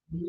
Hello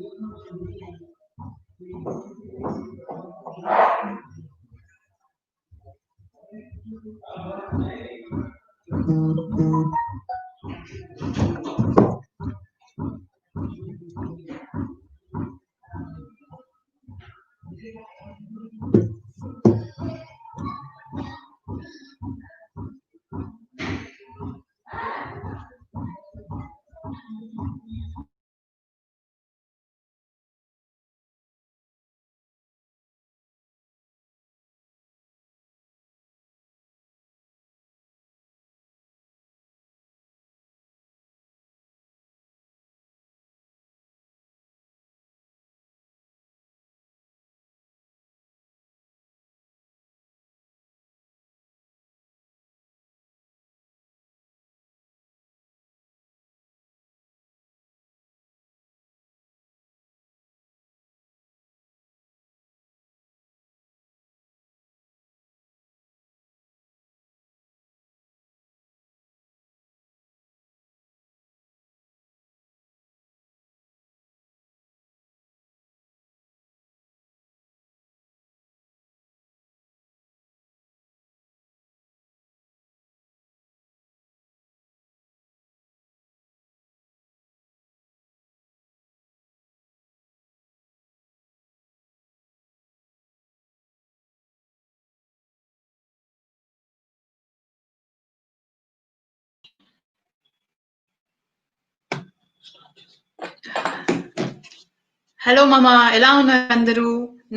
మామా, ఎలా ఉన్నారు అందరూ?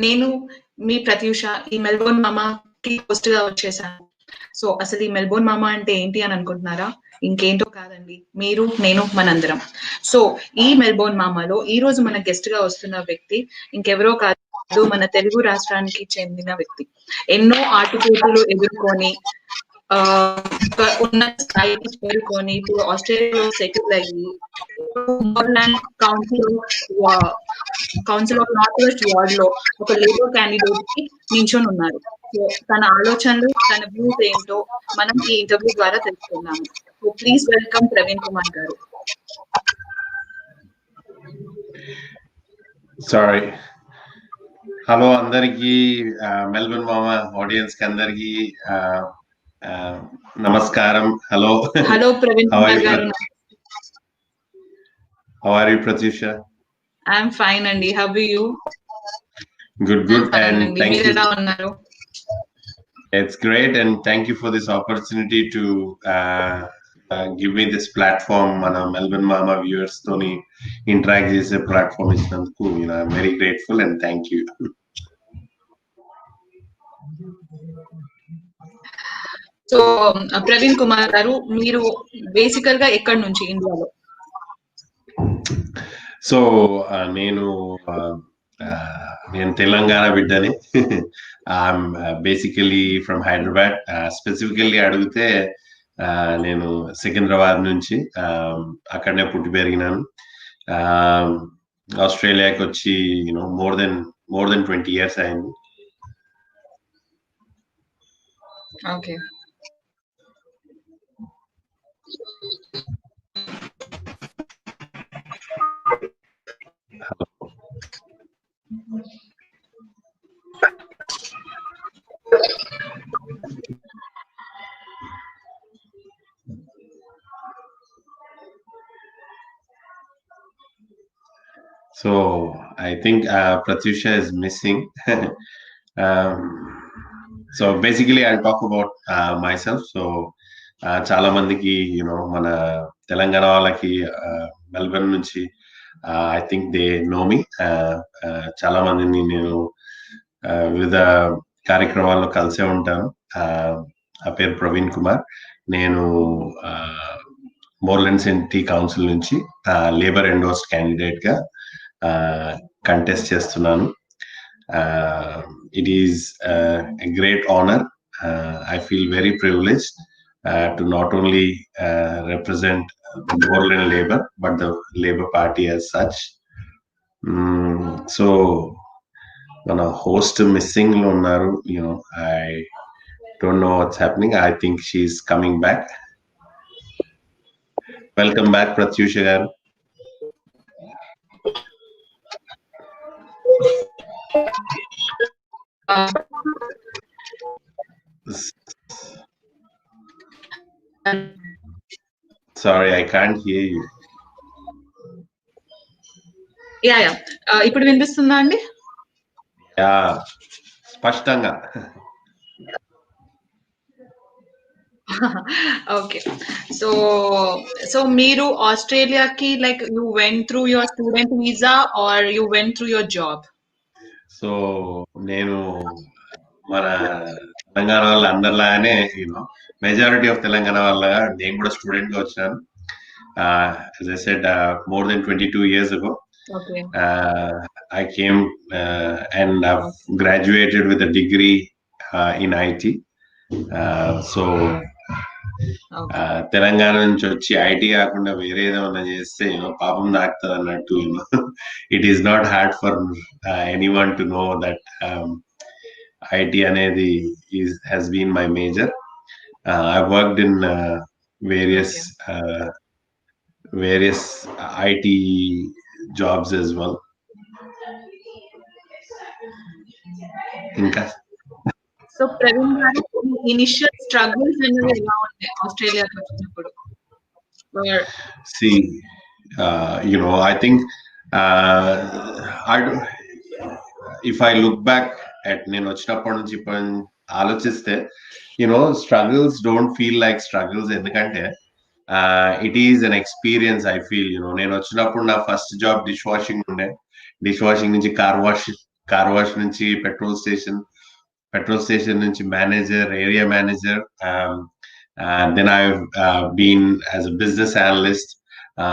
నేను మీ ప్రత్యూష ఈ మెల్బోర్న్ మామాకి హోస్ట్ గా వచ్చేసాను. సో అసలు ఈ మెల్బోర్న్ మామా అంటే ఏంటి అని అనుకుంటున్నారా? ఇంకేంటో కాదండి, మీరు నేను మనందరం. సో ఈ మెల్బోర్న్ మామాలో ఈ రోజు మన గెస్ట్ గా వస్తున్న వ్యక్తి ఇంకెవరో కాదు, మన తెలుగు రాష్ట్రానికి చెందిన వ్యక్తి. ఎన్నో ఆటుపోటులు ఎదుర్కొని ఉన్న స్థాయికి చేరుకొని ఇప్పుడు ఆస్ట్రేలియాలో సెటిల్ అయ్యి Moreland council of north west ward లో ఒక లేబర్ క్యాండిడేట్ కి నించొని ఉన్నారు. సో తన ఆలోచనలు, తన వ్యూస్ ఏంటో మనం ఈ ఇంటర్వ్యూ ద్వారా తెలుసుకున్నాము. So please welcome Praveen Kumar గారు. సారీ. హలో అందరికి, మెల్బోర్న్ మామా ఆడియన్స్ కి అందరికి నమస్కారం. హలో హలో ప్రవీణ్ కుమార్ గారు. How are you, Prathyusha? I'm fine అండి. How are you? Good. And thank you. ఎలా ఉన్నారు? It's great, and thank you for this opportunity to give me this platform. మన మెల్బోర్న్ మామా viewers తోని interact చేసే platform ఇచ్చినందుకు I'm very grateful and thank you. So Praveen Kumar గారు, మీరు బేసికల్ గా ఎక్కడి నుంచి ఇండియాలో? సో నేను తెలంగాణ బిడ్డని. I'm basically from Hyderabad. Specifically అడిగితే నేను సికింద్రాబాద్ నుంచి, అక్కడనే పుట్టి పెరిగినాను. ఆస్ట్రేలియాకి వచ్చి మోర్ దెన్ 20 years అయింది. Okay. So I think Prathyusha is missing. So basically I'll talk about myself. So చాలా మందికి మన తెలంగాణ వాళ్ళకి మెల్బర్న్ నుంచి ఐ థింక్ దే నో మీ. చాలా మందిని నేను వివిధ కార్యక్రమాల్లో కలిసే ఉంటాను. ఆ పేరు ప్రవీణ్ కుమార్. నేను మోర్లాండ్ సిటీ కౌన్సిల్ నుంచి లేబర్ ఎండోర్స్డ్ క్యాండిడేట్ గా కంటెస్ట్ చేస్తున్నాను. It is a great honor. I feel very privileged to not only represent the Moreland Labour but the Labour Party as such. So మన host missing lo unnaru. I don't know what's happening. I think she's coming back. Welcome back, Prathyusha garu. Sorry, I can't hear you. Yeah ఇప్పుడు వినిపిస్తుందా అండి? Yeah, స్పష్టంగా. Okay. So మీరు ఆస్ట్రేలియాకి like you went through your student visa or you went through your job? So నేను మన తెలంగాణ వాళ్ళ అందరిలాగానే majority of Telangana వాళ్ళ నేను కూడా స్టూడెంట్ గా వచ్చాను. as I said, more than 22 years ago. Okay. I came and I've graduated with a degree in IT. So Telangana నుంచి వచ్చి ఐటీ కాకుండా వేరే ఏదైనా చేస్తే పాపం తాకుతుంది అన్నట్టు. It is not hard for anyone to know that IT అనేది has been my major. I've worked in various IT jobs as well. ఇంకా సో ప్రవీణ్ గారు, ఇనిషియల్ స్ట్రగుల్స్ అనేవి ఎలా ఉంటాయి ఆస్ట్రేలియాకి వచ్చినప్పుడు? See, I think if I look back at నేను వచ్చినప్పటి నుంచి ఇప్పుడు ఆలోచిస్తే struggles don't feel like struggles, ఎందుకంటే it is an experience. I feel నేను వచ్చినప్పుడు నా ఫస్ట్ జాబ్ డిష్ వాషింగ్ ఉండే. డిష్ వాషింగ్ నుంచి కార్ వాష్ నుంచి పెట్రోల్ స్టేషన్ నుంచి manager, area manager. Then I've been as a business analyst.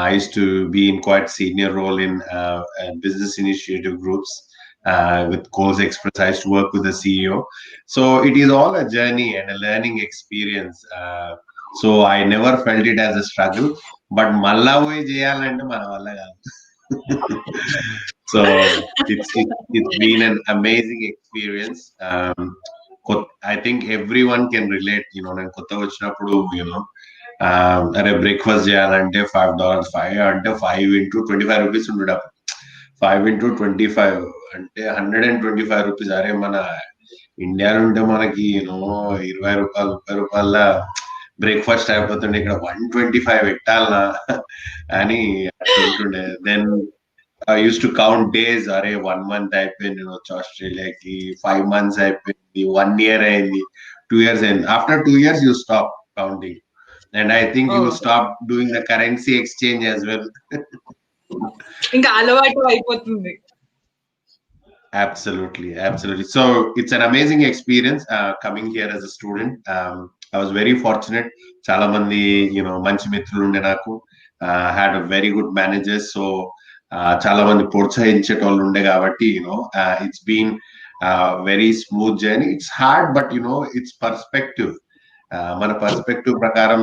I used to be in quite senior role in business initiative groups with Coles Express. I used to work with the CEO. So it is all a journey and a learning experience. So I never felt it as a struggle. But malla voy cheyalante mana valla kaadu. So it's been an amazing experience. I think everyone can relate. నేను కొత్తగా వచ్చినప్పుడు అరే breakfast చేయాలంటే $5 అంటే 5 into 25 rupees ఉండడు. 5 into 25 అంటే 125 rupees. అరే మన ఇండియాలో ఉంటే మనకి 20 రూపాయలు 30 రూపాయల బ్రేక్ఫాస్ట్ అయిపోతుండే, ఇక్కడ 125 పెట్టాలనా అని ఉంటుండే. Then I used to count days. Are 1 month అయిపోయింది వచ్చి ఆస్ట్రేలియాకి, 5 months అయిపోయింది, 1 year అయింది, 2 years అయింది. After 2 years you stop counting, and I think you stop doing the currency exchange as well. ఇంకా అలవాటు అయిపోతుంది. Absolutely. So it's an amazing experience coming here as a student. I was very fortunate. చాలా మంది మంచి మిత్రులు ఉండే నాకు. Had a very good managers. So చాలా మంది ప్రోత్సహించేటోళ్ళు ఉండే కాబట్టి it's been very smooth journey. It's hard but it's perspective. మన పర్స్పెక్టివ్ ప్రకారం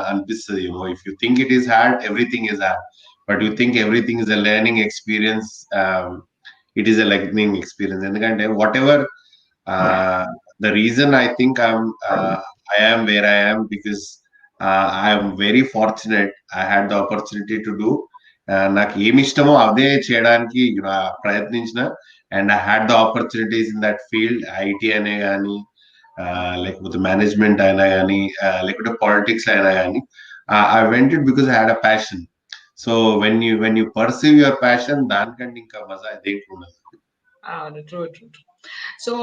అనిపిస్తుంది. If you think it is hard, everything is hard. But you think everything is a learning experience, it is a learning experience. ఎందుకంటే whatever the reason I think I am where I am, because I am very fortunate. I had the opportunity to do నాకు ఏమి ఇష్టమో అదే చేయడానికి ప్రయత్నించిన. And I had the opportunities in that field. IT అనే కానీ, లేకపోతే management అయినా కానీ, లేకపోతే పాలిటిక్స్ అయినా కానీ, I went it because I had a passion. So when you perceive your passion, దానికంటే ఇంకా మజా దేనికి ఉండదు. ట్రూ. సో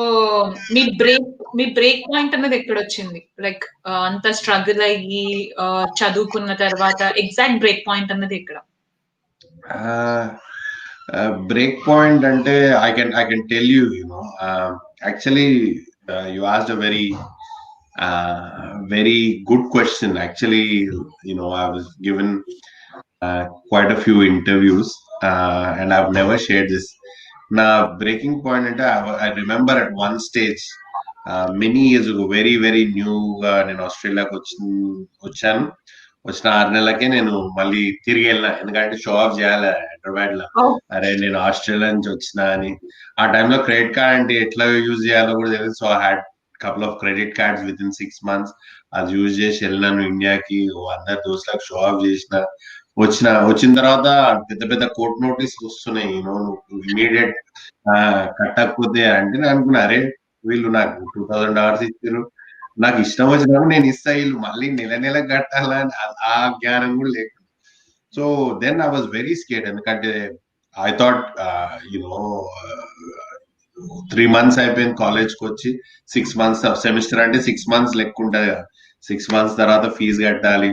మీ బ్రేక్ పాయింట్ అనేది ఎక్కడ వచ్చింది? లైక్ అంత స్ట్రగుల్ అయ్యి చదువుకున్న తర్వాత ఎగ్జాక్ట్ బ్రేక్ పాయింట్ అన్నది ఎక్కడ? Break point ante I can tell you, actually you asked a very good question. Actually, I was given quite a few interviews and I've never shared this. Na breaking point ante I remember at one stage many years ago, very very new ga nenu Australia ku వచ్చాను. వచ్చిన 6 నెలలకే నేను మళ్ళీ తిరిగి వెళ్ళిన. ఎందుకంటే show off చేయాలి హైదరాబాద్ లో. అరే నేను ఆస్ట్రేలియా నుంచి వచ్చిన అని. ఆ టైంలో క్రెడిట్ కార్డ్ అంటే ఎట్లా యూజ్ చేయాలో కూడా తెలియదు. So I had couple of credit cards with in 6 months. అది యూజ్ చేసి వెళ్ళినాను ఇండియాకి. అందరు దోస్తులకు షో ఆఫ్ చేసిన. వచ్చిన తర్వాత పెద్ద పెద్ద కోర్ట్ నోటీస్ వస్తున్నాయి, ఇమీడియట్ కట్టకపోతే. అంటే నేను అనుకున్నా, అరే వీళ్ళు నాకు $2,000 ఇచ్చారు, నాకు ఇష్టం వచ్చినప్పుడు నేను ఇస్తా, వీళ్ళు మళ్ళీ నెల నెల కట్టాలని ఆ జ్ఞానం కూడా లేకుండా. So then I was very scared, ఎందుకంటే ఐ థాట్ యునో 3 months అయిపోయింది కాలేజ్కి వచ్చి, 6 months సెమిస్టర్ అంటే 6 months లెక్క ఉంటుంది కదా, 6 months తర్వాత ఫీజు కట్టాలి.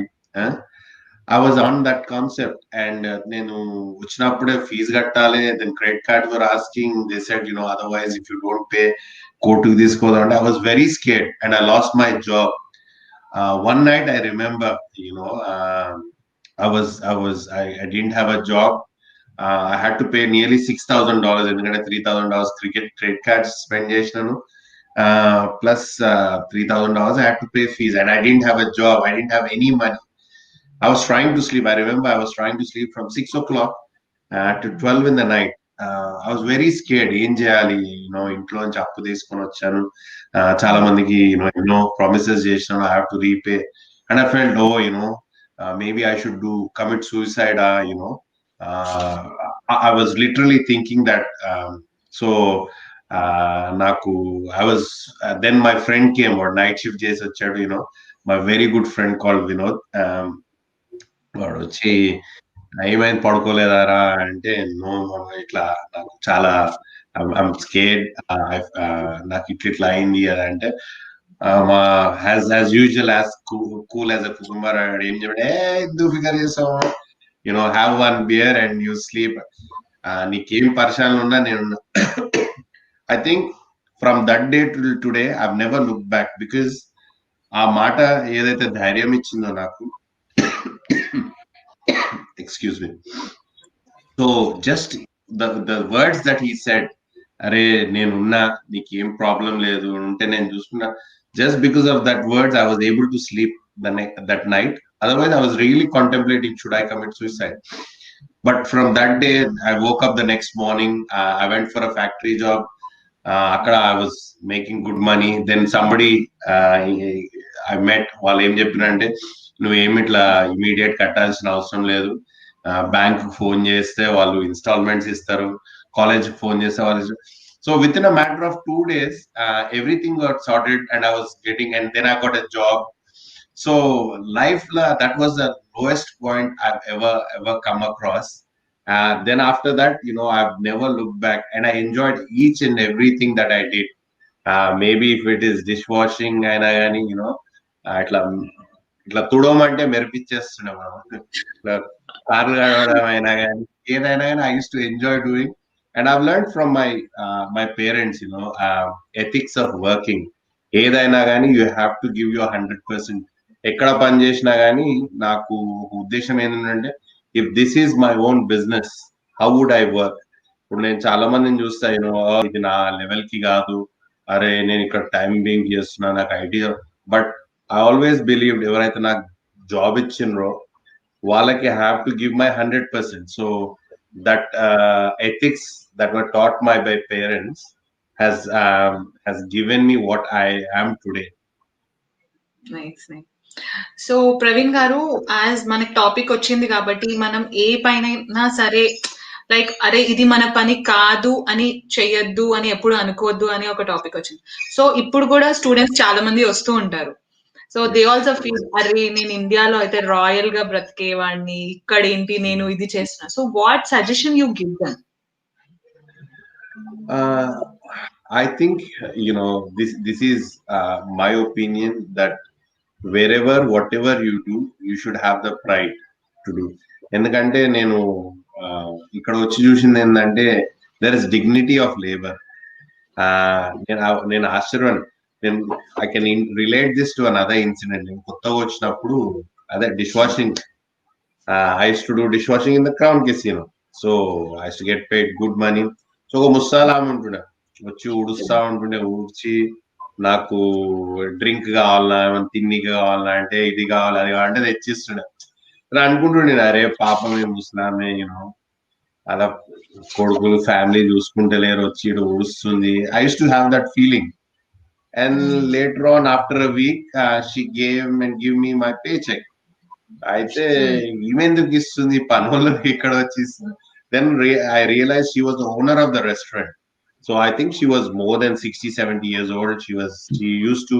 I was on that concept, and నేను వచ్చినప్పుడే ఫీజు కట్టాలి, then credit card for asking, they said otherwise if you don't pay కోర్టుకి తీసుకోదాం అంటే. I was very scared and I lost my job. One night I remember, I didn't have a job. I had to pay nearly $6,000, ఎందుకంటే $3,000 credit cards spend చేసినాను, plus $3,000 I had to pay fees, and I didn't have a job, I didn't have any money. I was trying to sleep. I remember I was trying to sleep from 6 o'clock to 12 in the night. I was very scared. ఏం చేయాలి, ఇంట్లో నుంచి అప్పు తీసుకొని వచ్చాను, చాలా మందికి ఎన్నో ప్రామిసెస్ చేసినాను, I have to repay. And I felt, maybe I should commit suicide. I was literally thinking that. So నాకు I was then my friend came, or night shift చేసి వచ్చాడు, my very good friend called Vinod. వాడు వచ్చి, ఏమైంది పడుకోలేదారా అంటే, no ఇట్లా నాకు చాలా ఐమ్ స్కేర్డ్, నాకు ఇట్లా అయింది అది అంటే, మా as usual as cool as a cucumber ఏం చెప్పాడు, ఎందుకు ఫిగర్ చేసావు, have one beer and you sleep, నీకేం పరిశాలను ఉన్నా నేను. I think from that day to today I never look back, because ఆ మాట ఏదైతే ధైర్యం ఇచ్చిందో నాకు, excuse me. So just the words that he said, అరే నేనున్నా, నీకేం ప్రాబ్లం లేదు, ఉంటే నేను చూసుకున్నా, just because of that words I was able to sleep that night. Otherwise I was really contemplating, should I commit suicide? But from that day I woke up the next morning, I went for a factory job. అక్కడ I was making good money. Then somebody I met, వాళ్ళు ఏం చెప్పినంటే, నువ్వేమి ఇట్లా immediate కట్టాల్సిన అవసరం లేదు, bank phone చేస్తే వాళ్ళు ఇన్స్టాల్మెంట్స్ ఇస్తారు, కాలేజ్ ఫోన్ చేస్తే వాళ్ళు. So with in a matter of 2 days everything got sorted, and I was getting, and then I got a job. So life that was the lowest point I've ever come across. Then after that, I've never looked back, and I enjoyed each and everything that I did. Maybe if it is dishwashing అయినా కానీ, ఇట్లా ఇట్లా తుడవమంటే మెరిపించేస్తున్నాం, ఇట్లా కార్లు కడవడం అయినా కానీ, ఏదైనా కానీ I used to enjoy doing. And I've learned from my parents, ethics of working. ఏదైనా కానీ you have to give your 100%. ఎక్కడ పని చేసినా కానీ నాకు ఉద్దేశం ఏంటంటే, if this is my own business, how would I work? ఇప్పుడు నేను చాలా మందిని చూస్తా, ఇది నా లెవెల్ కి కాదు, అరే నేను ఇక్కడ టైం బీయింగ్ చేస్తున్నా, నాకు idea. But I always believed, ఎవరైతే నాకు జాబ్ ఇచ్చినరో వాళ్ళకి have to give my 100%. So that ethics that were taught by parents has given me what I am today. Nice. So Praveen గారు, యాజ్ మనకి టాపిక్ వచ్చింది కాబట్టి, మనం ఏ పైన సరే లైక్, అరే ఇది మన పని కాదు అని చెయ్యొద్దు అని ఎప్పుడు అనుకోవద్దు అని ఒక టాపిక్ వచ్చింది. సో ఇప్పుడు కూడా స్టూడెంట్స్ చాలా మంది వస్తూ ఉంటారు. సో దే ఆల్సో ఫీల్, అరే నేను ఇండియాలో అయితే రాయల్ గా బ్రతికేవాడిని, ఇక్కడ ఏంటి నేను ఇది చేస్తున్నా. So what suggestion you give them? I think, this is my opinion, that wherever, whatever you do, you should have the pride to do. ఎందుకంటే నేను ఇక్కడ వచ్చి చూసింది ఏంటంటే, there is dignity of labour. నేను ఆశ్చర్యం, I can relate this to another incident. నేను కొత్తగా వచ్చినప్పుడు, అదే dish washing, I use to do dish washing in the Crown casino. So I use to get paid good money. సో ఒక ముస్సాలా ఉంటుండే, వచ్చి ఊడుస్తా ఉంటుండే, ఊడ్చి నాకు డ్రింక్ కావాలన్నా, ఏమైనా తిన్నికి కావాలన్నా అంటే, ఇది కావాలి అది కావాలంటే తెచ్చిస్తుండే. అనుకుంటుండే, అరే పాపమే ముస్లామే, అలా కొడుకులు ఫ్యామిలీ చూసుకుంటలేరు, వచ్చి ఊడుస్తుంది. I use to have that feeling. And later on after a week she give me my pay check. అయితే ఈమెందుకు ఇస్తుంది, పనులు ఇక్కడ వచ్చి. Then I realise she was the owner of the restaurant. So I think she was more than 60, 70 years old. She used to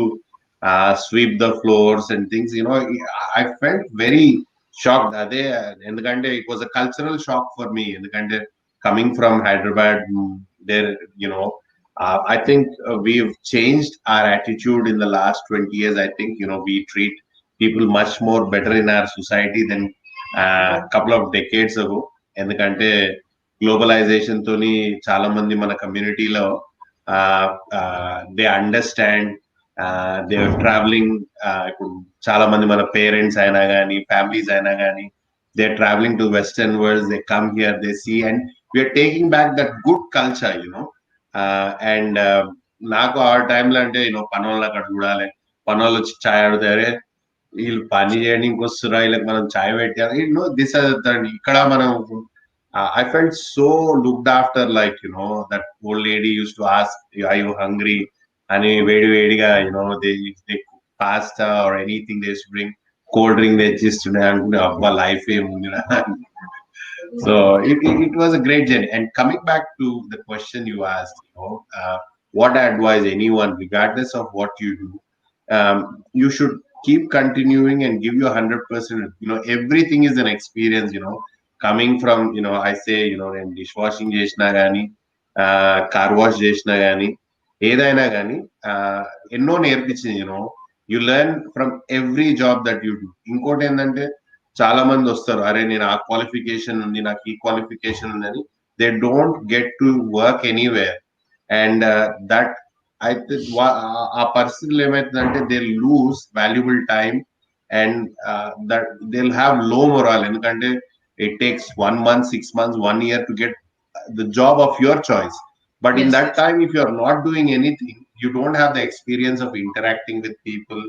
sweep the floors and things. I felt very shocked. అదే ఎందుకంటే it was a cultural shock for me. ఎందుకంటే coming from Hyderabad, there, I think we've changed our attitude in the last 20 years. I think, we treat people much more better in our society than a couple of decades ago. ఎందుకంటే globalisation తోని చాలా మంది మన కమ్యూనిటీలో they understand they travelling. ఇప్పుడు చాలా మంది మన పేరెంట్స్ అయినా కానీ ఫ్యామిలీస్ అయినా కానీ they travelling to western world, they come here, they see and we are taking back that good culture. And నాకు ఆ టైంలో అంటే పనోళ్ళు అక్కడ చూడాలి, పనోళ్ళు వచ్చి ఛాయ్ ఆడుతారే, వీళ్ళు పని చేయడానికి వస్తున్నా, వీళ్ళకి మనం ఛాయ్ పెట్టాలి, దిస్ ఇక్కడ మనం I felt so looked after, like, that old lady used to ask, are you hungry? And very, very, they cook pasta or anything, they used to bring cold drink, they just, life. So it was a great journey. And coming back to the question you asked, what I advise anyone, regardless of what you do, you should keep continuing and give you 100%. Everything is an experience. Coming from, I say, నేను dish washing చేసినా కానీ, car wash చేసినా కానీ, ఏదైనా కానీ ఎన్నో నేర్పించింది. You learn from every job that you do. ఇంకోటి ఏంటంటే చాలా మంది వస్తారు, అరే నేను ఆ క్వాలిఫికేషన్ ఉంది, నాకు ఈ క్వాలిఫికేషన్ ఉందని, they don't get to work anywhere. And that అయితే ఆ పరిస్థితులు ఏమవుతుందంటే they lose valuable time and that they have low మొరాల్. ఎందుకంటే it takes 1 month, 6 months, 1 year to get the job of your choice. But in that time, if you are not doing anything, you don't have the experience of interacting with people,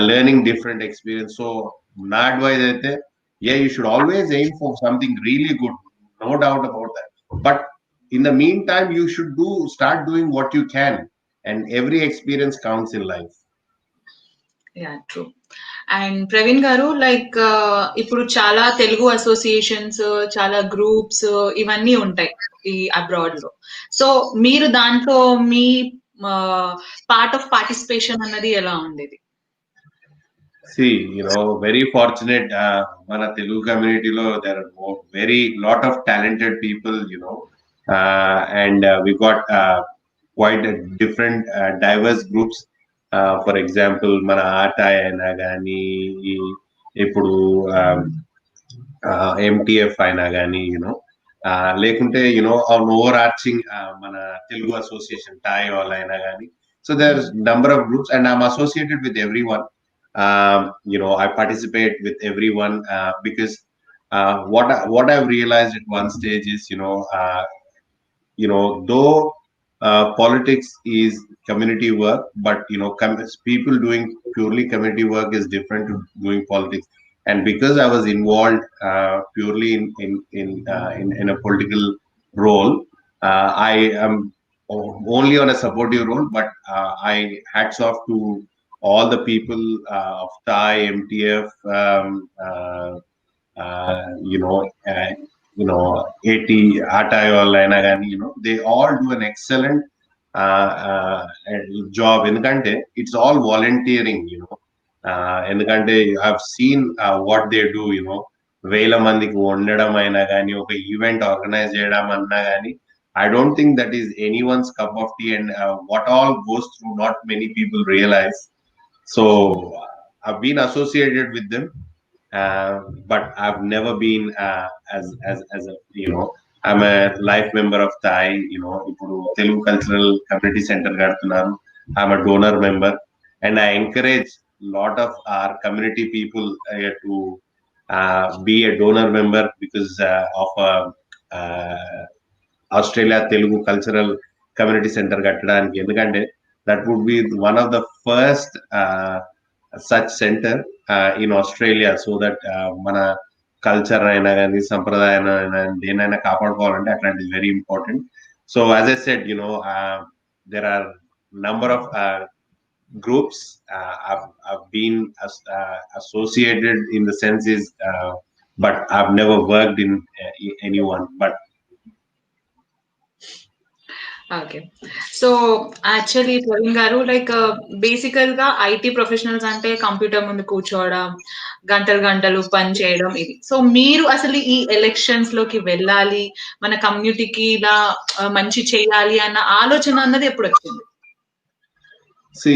learning different experience. So, my advice is, yeah, you should always aim for something really good, no doubt about that. But in the meantime, you should start doing what you can, and every experience counts in life. Yeah, true. And Praveen గారు, like ఇప్పుడు చాలా Telugu associations, చాలా groups ఇవన్నీ ఉంటాయి ఈ abroad లో. So మీరు దాంట్లో మీ పార్ట్ ఆఫ్ పార్టిసిపేషన్ అన్నది ఎలా ఉండేది? See, very fortunate. Mana Telugu community lo there are very lot of talented people, and we got quite a different diverse groups. For example, mana Aata అయినా కానీ, ఇప్పుడు MTF అయినా కానీ, లేకుంటే ఓవర్ ఆర్చింగ్ మన తెలుగు అసోసియేషన్ టాయ్ వాళ్ళు అయినా కానీ. So there's number of groups and I'm associated with everyone. I participate with everyone because what I've realized at one stage is, though politics is community work, but people doing purely community work is different to doing politics. And because I was involved purely in a political role, I am only on a supportive role, but I hats off to all the people of Thai, MTF, you know, 80 Atai or Lainagani, they all do an excellent job. ఎందుకంటే it's all volunteering, ఎందుకంటే I've seen what they do, వేల మందికి వండడం అయినా కానీ, ఒక event organise చేయడం అన్నా కానీ, I don't think that is anyone's cup of tea, and what all goes through, not many people realize. So I've been associated with them, but I've never been as a, I'm a life member of Thai, ఇప్పుడు Telugu cultural community centre కడుతున్నాను. I'm a donor member, and I encourage lot of our community people to be a donor member because of Australia Telugu Cultural Community Center కట్టడానికి. ఎందుకంటే that would be one of the first such center in Australia, so that మన culture అయినా కానీ, సంప్రదాయం దేనైనా కాపాడుకోవాలంటే అట్లాంటిది very important. So as I said, there are number of groups I've been associated in the sense is, but I've never worked in anyone. But okay. So, actually Praveen గారు బేసికల్‌గా IT professionals అంటే computer ముందు కూర్చోవడం, గంటలు గంటలు పని చేయడం ఇది. సో, మీరు అసలు ఈ ఎలక్షన్స్‌లోకి వెళ్ళాలి, మన కమ్యూనిటీకి ఇలా మంచి చేయాలి అన్న ఆలోచన అన్నది ఎప్పుడొచ్చింది? సి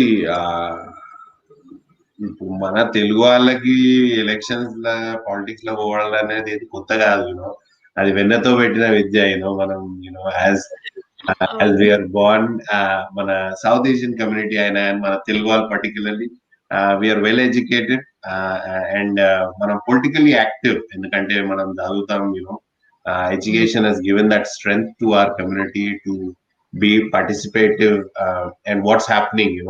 ఇప్పుడు మన తెలుగు వాళ్ళకి ఎలక్షన్స్ లా పాలిటిక్స్ లో పోవడం అనేది కొత్త కాదు, అది వెన్నతో పెట్టిన విద్య, మనం యాజ్ ఓకే. వీఆర్ బోర్న్, మన సౌత్ ఏషియన్ కమ్యూనిటీ అయినా and మన తెలుగు వాళ్ళు particularly we are well educated and మనం పొలిటికల్లీ యాక్టివ్, ఎందుకంటే మనం చదువుతాం, hmm. Education has given that strength to our community to be participative and what's happening,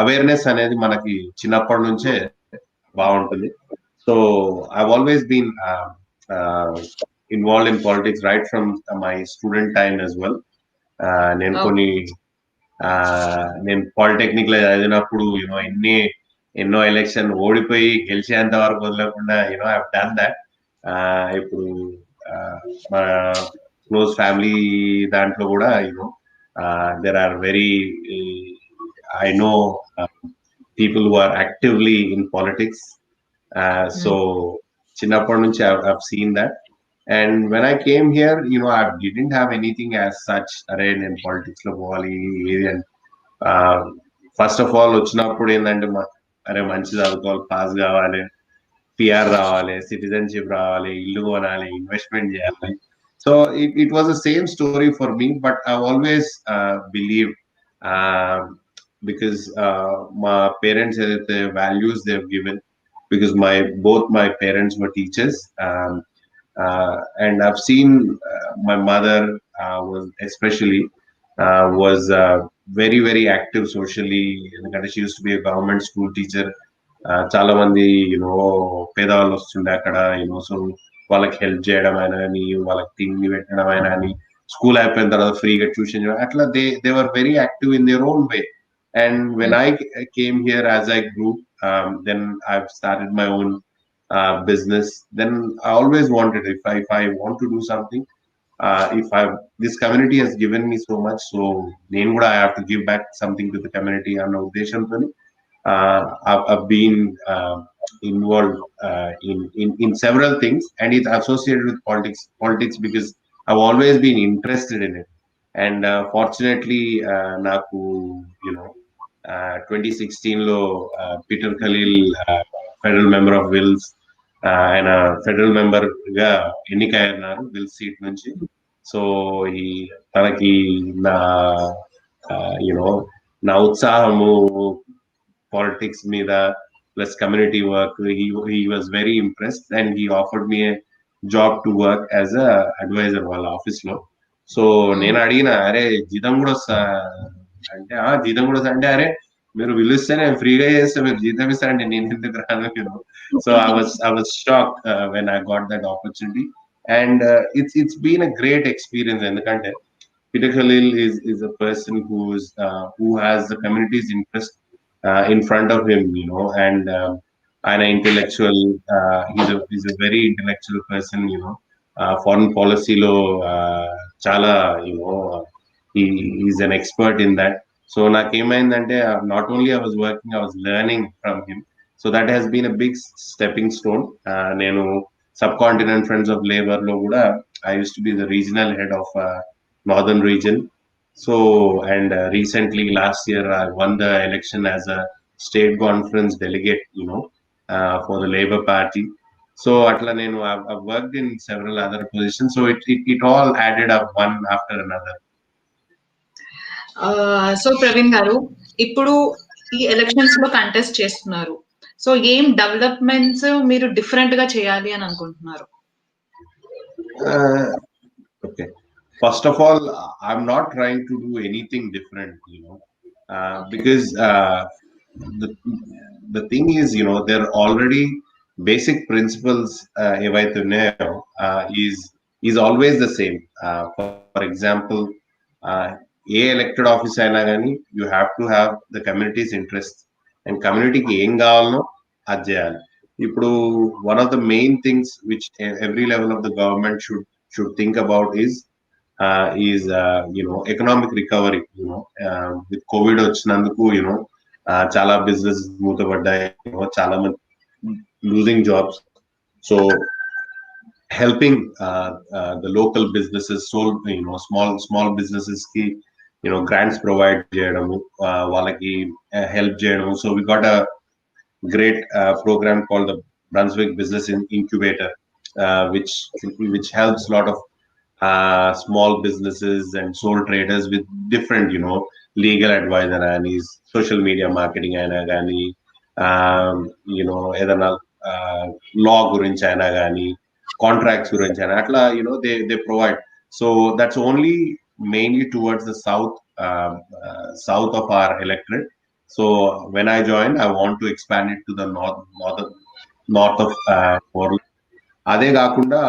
awareness అనేది మనకి చిన్నప్పటి నుంచే బాగుంటుంది. So I always been involve in politics right from my student time as well. నేను okay. నేను polytechnic లో చదివినప్పుడు ఎన్నో ఎలక్షన్ ఓడిపోయి గెలిచేంత వరకు వదలకుండా ఐ డన్ దట్. ఇప్పుడు మన క్లోజ్ ఫ్యామిలీ దాంట్లో కూడా there are very, I know people who are actively in politics. So hmm. చిన్నప్పటి నుంచి I've seen that. And when I came here, I didn't have anything as such. అరే నేను politics లో పోవాలి ఏది అని. ఫస్ట్ ఆఫ్ ఆల్ వచ్చినప్పుడు ఏంటంటే అరే మంచి చదువుకోవాలి, పాస్ కావాలి, పిఆర్ రావాలి, సిటిజన్షిప్ రావాలి, ఇల్లు కొనాలి, ఇన్వెస్ట్మెంట్ చేయాలి. So it was the same story for me, but I always believe, because మా పేరెంట్స్ ఏదైతే values they have given, because both my parents were teachers, and I've seen my mother was especially was very very active socially, ఎందుకంటే she used to be a government school teacher. చాలా మంది పేదవాళ్ళు వస్తుండే అక్కడ, so వాళ్ళకి help చేయడం అయినా అని, వాళ్ళకి తిండి పెట్టడం అయినా అని, స్కూల్ అయిపోయిన తర్వాత ఫ్రీగా ట్యూషన్ అట్లా they were very active in their own way. And when హ్మ్. I came here, as I grew, then I've started my own business. Then I always wanted, if I want to do something, if I this community has given me so much, so నేను కూడా I have to give back something to the community అన్న ఉద్దేశంతో I've been involved in several things, and it's associated with politics because I've always been interested in it. And fortunately, నాకు you know 2016 లో Peter Khalil federal member of Wills, ఆయన federal member గా ఎన్నికయ్యారు wills seat నుంచి. So ఈ తనకి నా you know నా ఉత్సాహము పాలిటిక్స్ మీద plus community work, he was very impressed and he offered me a job to work as a advisor వాళ్ళ ఆఫీస్ లో. సో హ్మ్. నేను అడిగిన, అరే జీతం కూడా వస్తా అంటే, జీతం కూడా వస్తా అంటే, అరే మీరు పిలిస్తే నేను ఫ్రీగా చేస్తే మీరు జీతం ఇస్తారంటే నేను ఎందుకు రాను. So I was shocked when I got that opportunity. And it's been a great experience, ఎందుకంటే Peter Khalil is a person who has the community's interest in front of him, and an intellectual. He's a very intellectual person, foreign policy lo chala, he's an expert in that. So nakemayindante, not only I was working, I was learning from him. So that has been a big stepping stone. Nenu subcontinent Friends of Labour lo kuda I used to be the regional head of northern region. So, and recently last year I won the election as a state conference delegate, for the Labour Party. So atla nenu I've worked in several other positions. So it all added up one after another. So Praveen గారు, ఇప్పుడు ఈ elections లో contest చేస్తున్నారు. So ఏం developments మీరు different గా చేయాలి అని అనుకుంటున్నారు? Uh, okay. First of all, I'm not trying to do anything different, okay. because the the thing is, there are already basic principles ఏవైతే ఉన్నాయో, is always the same. For example, uh, A elected office అయినా కానీ you have to have the communities interest, and కమ్యూనిటీకి ఏం కావాలనో అది చేయాలి. ఇప్పుడు one of the main things which every level of the government should think about is is economic recovery. With COVID వచ్చినందుకు చాలా బిజినెస్ మూతపడ్డాయి. చాలా మంది losing jobs. So helping the local businesses, small businesses ki grants provide చేయడము, వాళ్ళకి help చేయడము. So we got a great program called the Brunswick Business Incubator, which helps a lot of small businesses and sole traders with different legal advisor and social media marketing అయినా కానీ ఏదైనా law గురించి అయినా కానీ contracts గురించి అయినా అట్లా they provide. So that's only mainly towards the south of our electorate. So when I joined, I want to expand it to the north of Moreland. అదే కాకుండా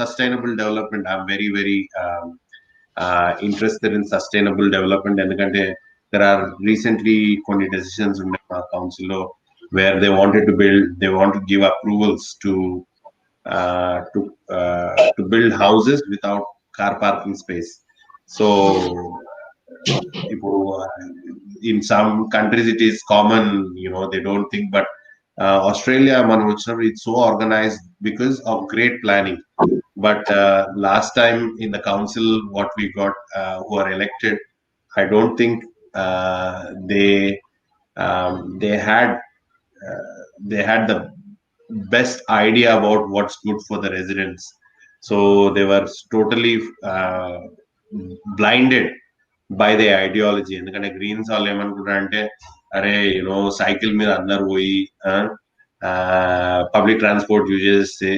sustainable development. I'm very very interested in sustainable development, ఎందుకంటే there are recently కొన్ని decisions in మా council లో where they want to give approvals to build houses without car parking space. So in some countries it is common, they don't think, but Australia మనం వచ్చినప్పుడు it's so organized because of great planning. But last time in the council, what we got who are elected, I don't think they they had the best idea about what's good for the residents. So they were totally blinded by the ideology. ఎందుకంటే Greens వాళ్ళు ఏమనుకుంటారంటే అరే cycle మీద అందరు పోయి public transport use చేస్తే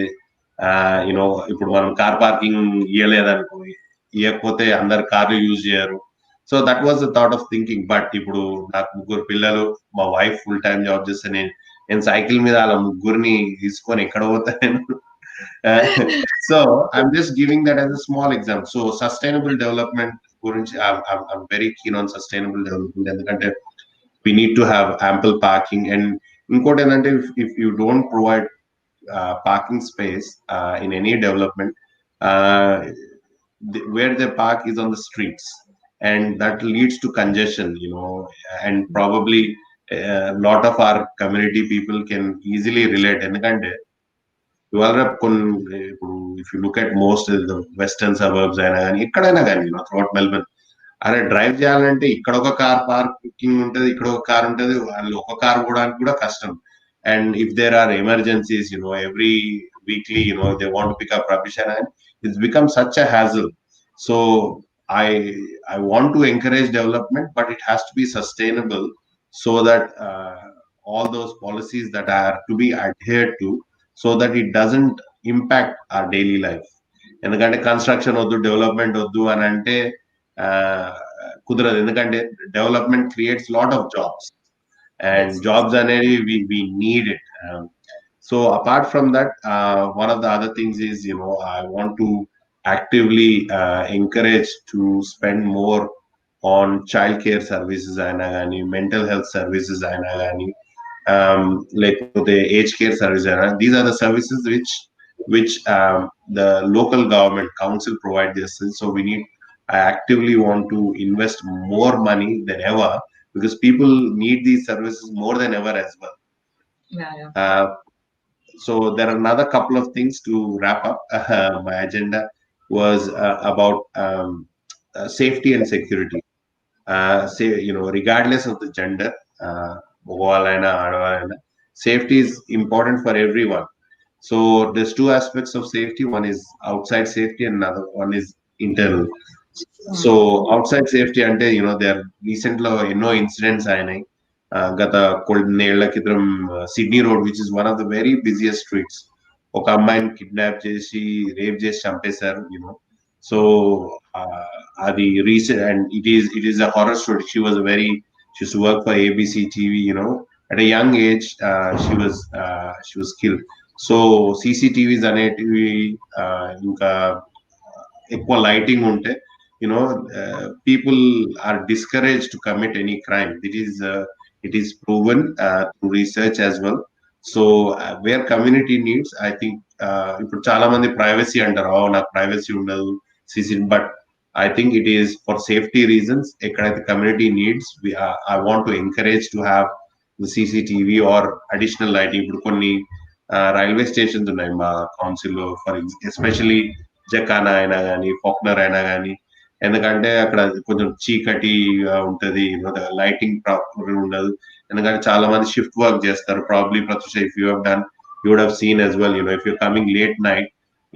ఇప్పుడు మనం కార్ పార్కింగ్ ఇవ్వలేదనుకో, ఇవ్వకపోతే అందరు కార్లు యూజ్ చేయరు. So that was the thought of thinking. But ఇప్పుడు నాకు 3 పిల్లలు, మా వైఫ్ ఫుల్ టైం జాబ్ చేస్తే నేను సైకిల్ మీద అలా 3 తీసుకొని ఎక్కడ పోతాను? So I'm just giving that as a small example. So sustainable development గురించి I'm very keen on sustainable development, ఎందుకంటే we need to have ample parking. And ఇంకోటి ఏంటంటే if you don't provide parking space in any development, where they park is on the streets, and that leads to congestion, and probably a lot of our community people can easily relate. ఎందుకంటే ఇవాళ ఇప్పుడు if you look at most of the western suburbs అయినా కానీ ఎక్కడైనా కానీ throughout Melbourne, అరే drive చేయాలంటే ఇక్కడ ఒక కార్ పార్కింగ్ ఉంటుంది, ఇక్కడ ఒక కార్ ఉంటుంది, వాళ్ళు ఒక కార్ పోవడానికి కూడా కష్టం. And if there are emergencies every weekly they want to pick up rubbish, and it's become such a hassle. So I want to encourage development, but it has to be sustainable, so that all those policies that are to be adhered to, so that it doesn't impact our daily life. ఎందుకంటే construction వద్దు, development వద్దు అని అంటే కుదరదు. ఎందుకంటే development creates lot of jobs, and jobs అనేది we need it. So apart from that, one of the other things is I want to actively encourage to spend more on child care services అయినా కానీ, mental health services అయినా కానీ, లేకపోతే age care service అయినా. These are the services which the local government council provide this. So I actively want to invest more money than ever, because people need these services more than ever as well. Yeah. So there are another couple of things to wrap up. My agenda was about safety and security. Regardless of the gender, safety is important for everyone. So there's 2 aspects of safety. One is outside safety and another one is internal. So outside safety ante there recent lo enno incidents ayinayi. Gata కొన్నేళ్ల క్రితం Sydney road, which is one of the very busiest streets, ఒక అమ్మాయిని kidnap చేసి rape చేసి చంపేశారు. So అది recent, and it is a horror story. She used to work for ABC TV. At a young age, she was killed. So CCTVs అనేటివి ఇంకా ఎక్కువ lighting ఉంటే people are discouraged to commit any crime. It is proven through research as well. So where community needs, I think ఇప్పుడు చాలా మంది privacy అంటారు, నాకు privacy ఉండదు, CC, but I think it is for safety reasons. The community needs. I want to encourage to have the CCTV or additional lighting. Railway stations ఉన్నాయి మా council లో, for especially జకానా అయినా కానీ ఫాక్నర్ అయినా కానీ, ఎందుకంటే అక్కడ కొంచెం చీకటి ఉంటది, లైటింగ్ ప్రాపర్ ఉండదు. ఎందుకంటే చాలా మంది షిఫ్ట్ వర్క్ చేస్తారు. Probably Pratyusha, if you have done, you would have seen as well, if you're coming late night,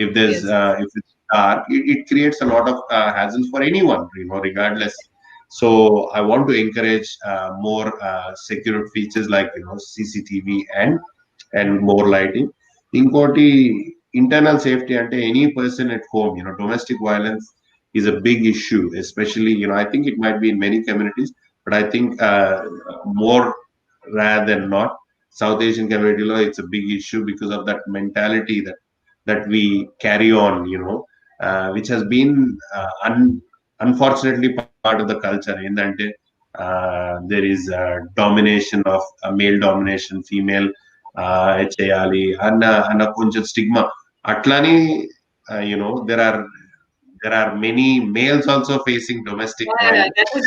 if there's Yes. if it's dark, it creates a lot of hassles for anyone, regardless. So I want to encourage more secure features like CCTV and more lighting. Inkoti, internal safety ante any person at home, domestic violence is a big issue, especially, I think it might be in many communities, but I think more rather than not, South Asian community law, it's a big issue because of that mentality that we carry on, which has been unfortunately part of the culture. There is domination of male domination, female cheyali, and a kuncha stigma. Atlani, there are many males also facing domestic Yeah, violence. that is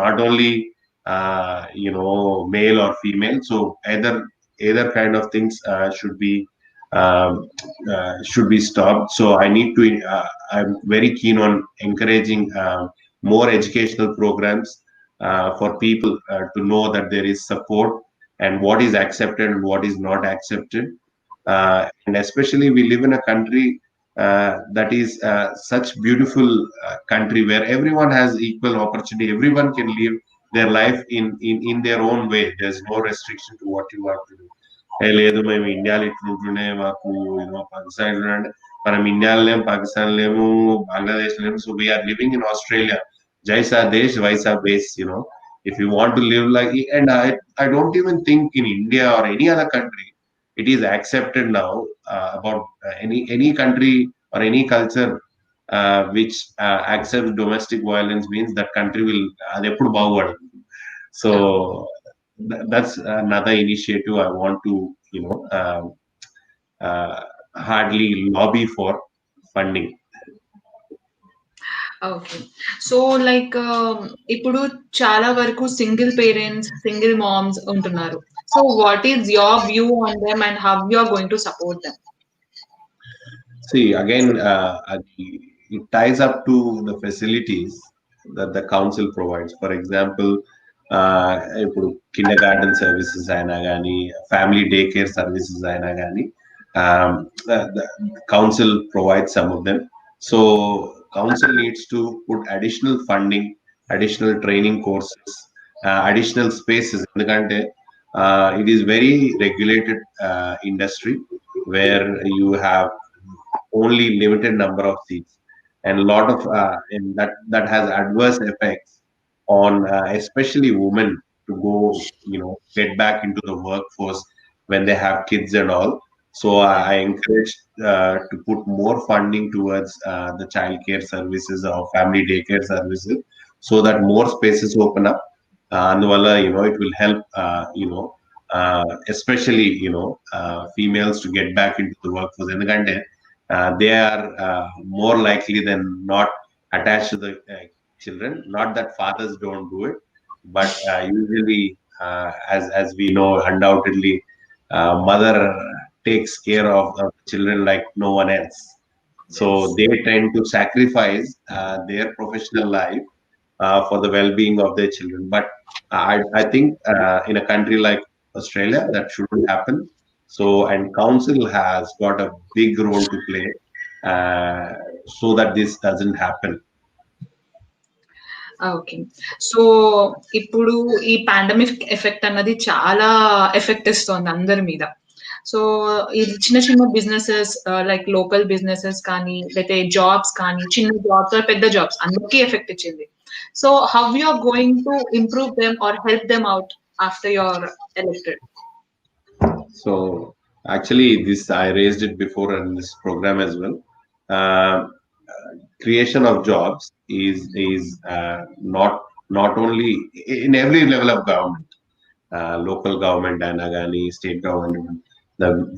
Not only male or female. So either kind of things um, should be stopped. So I'm very keen on encouraging more educational programs for people to know that there is support and what is accepted and what is not accepted. And especially we live in a country that is such beautiful country where everyone has equal opportunity. Everyone can live their life in their own way. There's no restriction to what you have to do. లేదు మేము ఇండియాలో ఇట్లుంటుండే, మాకు పాకిస్తాన్ ఇట్లుండే, మనం ఇండియాలో లేము, పాకిస్తాన్ లేము, బంగ్లాదేశ్ లేము. So we are living in Australia. జైసా దేశ్ వైసా బేస్. If you want to live like, and I don't even think in India or any other country it is accepted now about any country or any culture which accepts domestic violence means that country will అది ఎప్పుడు బాగుపడదు. So that's another initiative I want to hardly lobby for funding. Okay. So like ఇప్పుడు చాలా వరకు single parents, single moms ఉంటున్నారు. So what is your view on them and how you are going to support them? See, again, it ties up to the facilities that the council provides. For example, ఇప్పుడు kindergarten services అయినా కానీ, family daycare services అయినా కానీ, the council provides some of them. So council needs to put additional funding, additional training courses, additional spaces. ఎందుకంటే it is very regulated industry where you have only limited number of seats, and a lot of and that has adverse effects on especially women to go get back into the workforce when they have kids and all. So I encourage to put more funding towards the child care services or family daycare services so that more spaces open up. Andwala, it will help especially females to get back into the workforce. ఎందుకంటే they are more likely than not attached to the children. Not that fathers don't do it, but usually, as we know, undoubtedly, mother takes care of children like no one else. So they tend to sacrifice their professional life for the well-being of their children. But I think in a country like Australia, that shouldn't happen. So, and council has got a big role to play so that this doesn't happen. Okay. So ఇప్పుడు ఈ pandemic effect అన్నది చాలా effect ఇస్తోంది అందరి మీద. So ఇది చిన్న చిన్న బిజినెసెస్ లైక్ లోకల్ బిజినెసెస్ కానీ, లేకపోతే జాబ్స్ కానీ, చిన్న జాబ్స్ పెద్ద జాబ్స్ అందరికీ ఎఫెక్ట్ ఇచ్చింది. So how you are going to improve them or help them out after you are elected? So actually, this I raised it before in this program as well. Uh, Creation of jobs is not only in every level of government, local government, and agani, state government.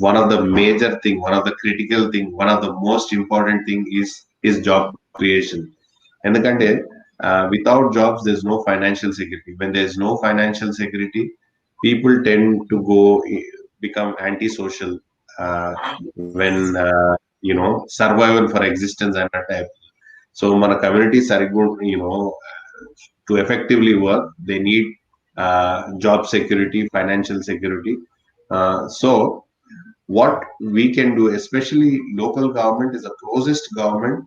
one of the major thing, one of the critical thing, one of the most important thing is job creation. ఎందుకంటే without jobs there's no financial security. When there's no financial security, people tend to go become antisocial uh, when survival for existence and that type. So మన communities are good, to effectively work, they need job security, financial security. So what we can do, especially local government, is the closest government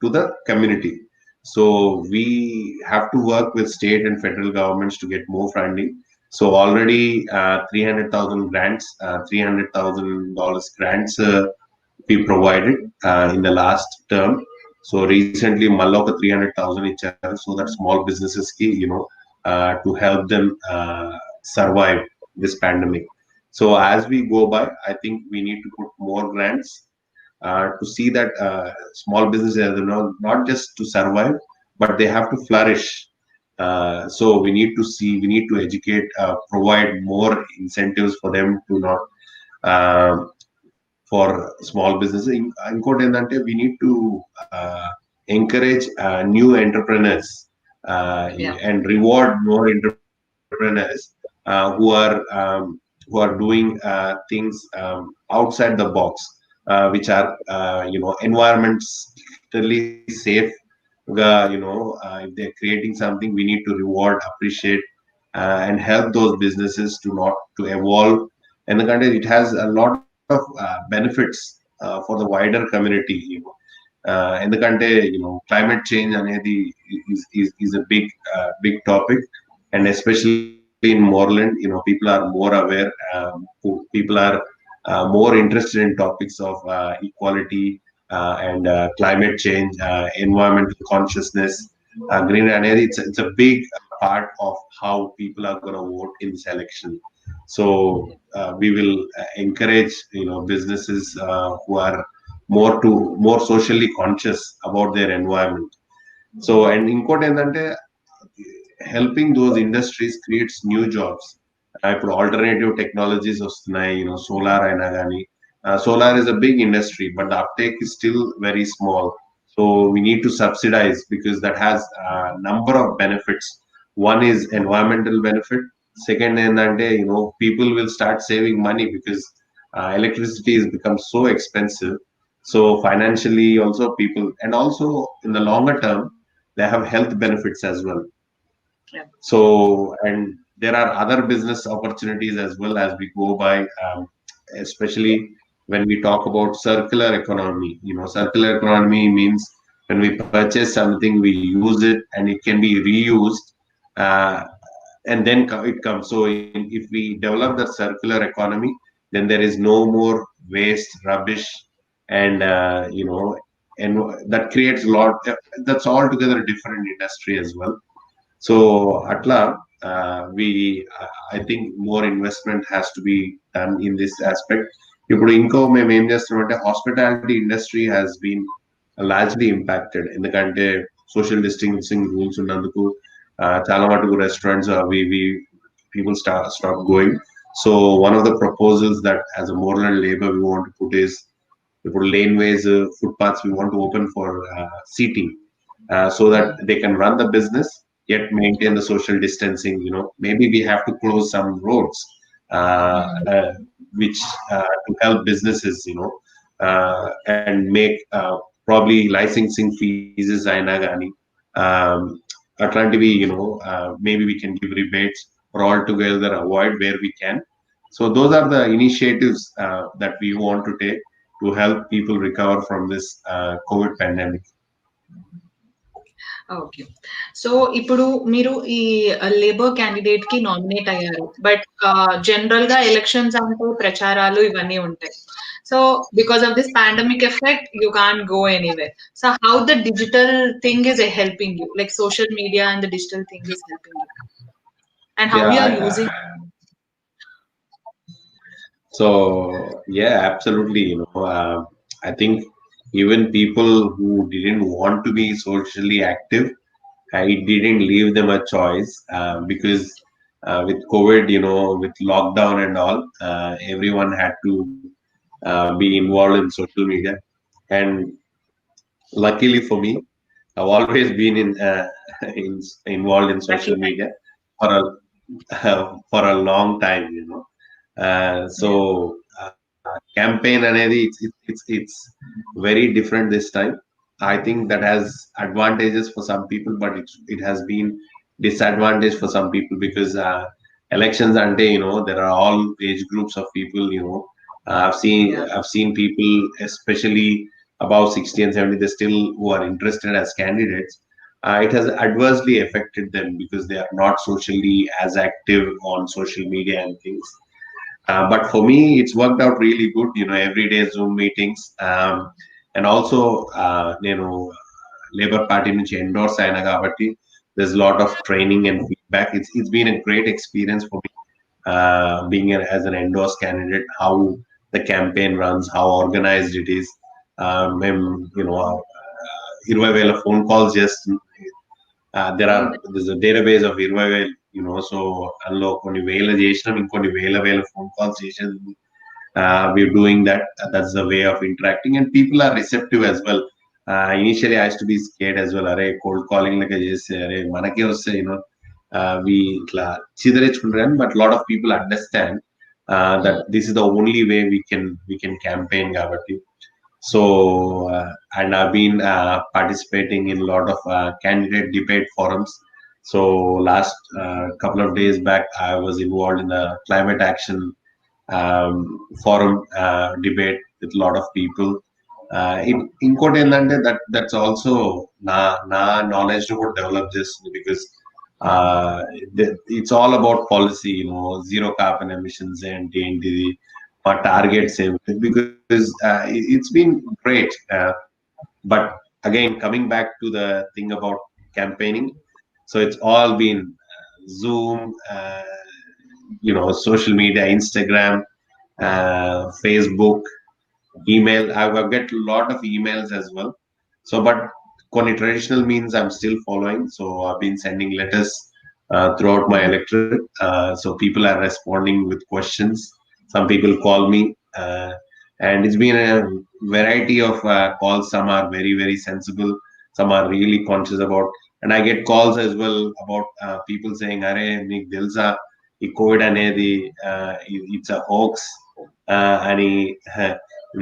to the community. So we have to work with state and federal governments to get more funding. So already 300,000 grants, $300,000 grants we provided in the last term. So recently, Malloka 300,000 icharu, so that small businesses ki, to help them survive this pandemic. So as we go by, I think we need to put more grants to see that small businesses, not just to survive, but they have to flourish. So we need to educate, provide more incentives for them to not for small businesses. ఇంకోటి ఏంటంటే we need to encourage new entrepreneurs Yeah. and reward more entrepreneurs who are doing things outside the box, which are environmentally safe. If they're creating something, we need to reward, appreciate, and help those businesses to not to evolve. And the country, it has a lot of benefits for the wider community. ఎందుకంటే climate change అనేది is a big topic, and especially in Moreland, people are more aware, people are more interested in topics of equality and climate change, environmental consciousness, green అనేది it's a big part of how people are going to vote in this election. So we will encourage businesses who are more socially conscious about their environment. So and ఇంకోటి ఏంటంటే helping those industries creates new jobs. ఇప్పుడు alternative technologies వస్తున్నాయి, solar అయినా కానీ. Solar is a big industry, but the uptake is still very small. So we need to subsidize, because that has a number of benefits. One is environmental benefit. Second, people will start saving money, because electricity has become so expensive. So financially also people, and also in the longer term, they have health benefits as well. Yeah. So, and there are other business opportunities as well as we go by, especially when we talk about circular economy. Circular economy means when we purchase something, we use it and it can be reused, uh, and then it comes. So if we develop the circular economy, then there is no more waste, rubbish, and and that creates a lot. That's altogether a different industry as well. So atla I think more investment has to be done in this aspect. ఇప్పుడు ఇంకో మేము ఏం చేస్తున్నామంటే, hospitality industry has been largely impacted. ఎందుకంటే social distancing rules ఉన్నందుకు చాలా మటుకు restaurants అవి people stop going. So one of the proposals that as a Moreland labor we want to put is, ఇప్పుడు laneways, footpaths we want to open for seating, so that they can run the business yet maintain the social distancing. Maybe we have to close some roads, which to help businesses, and make probably licensing fees aina gani, atlantivi, maybe we can give rebates, or altogether avoid where we can. So those are the initiatives that we want to take to help people recover from this COVID pandemic. Okay. So ఇప్పుడు మీరు ఈ Labour candidate కి nominate అయ్యారు, but general గా elections అంటే ప్రచారాలు ఇవన్నీ ఉంటాయి. So because of this pandemic effect you can't go anywhere. So how the digital thing is helping you, like social media and the digital thing is helping you, and how you are using? So yeah, absolutely. I think even people who didn't want to be socially active, it didn't leave them a choice, because with COVID, with lockdown and all, everyone had to be involved in social media. And luckily for me, I've always been involved in social Lucky. media for a for a long time, Yeah. So campaign anedi, it's very different this time. I think that has advantages for some people, but it has been disadvantage for some people because elections ante, there are all age groups of people, Yeah. I've seen people especially above 60 and 70, they still who are interested as candidates. It has adversely affected them because they are not socially as active on social media and things. But for me, it's worked out really good. Everyday Zoom meetings, and also, Labour Party నుంచి endorse అయినా కాబట్టి there's a lot of training and feedback. It's been a great experience for me, being as an endorsed candidate, how the campaign runs, how organized it is. మేము, 20,000 phone calls just there's a database of 20,000, so అందులో కొన్ని వేల చేసినాం, ఇంకొన్ని వేల phone calls చేసేది. We're doing that. That's the way of interacting, and people are receptive as well. Initially, I used to be scared as well. Array cold calling like array manake vaste, we itla chidarechukuntaru, but a lot of people understand that this is the only way we can campaign kabatti. So, and I've been participating in a lot of candidate debate forums. So, last couple of days back, I was involved in a climate action forum debate with a lot of people. ఇంకోటి ఏంటంటే that's also నా knowledge ను కూడా develop చేస్తుంది because uh, it's all about policy, zero carbon emissions ఏంటిది మా targets ఏమిటి, because it's been great. But again, coming back to the thing about campaigning, so it's all been Zoom, social media, Instagram, Facebook, email. I've get a lot of emails as well. So, but కొన్ని traditional means I'm still following. So I've been sending letters throughout my electorate. So people are responding with questions. Some people call me, and it's been a variety of calls. Some are very very sensible. Some are really conscious about. And I get calls as well about people saying, "Arey, meek delsa, ఈ Covid అనేది it's a hoax." అని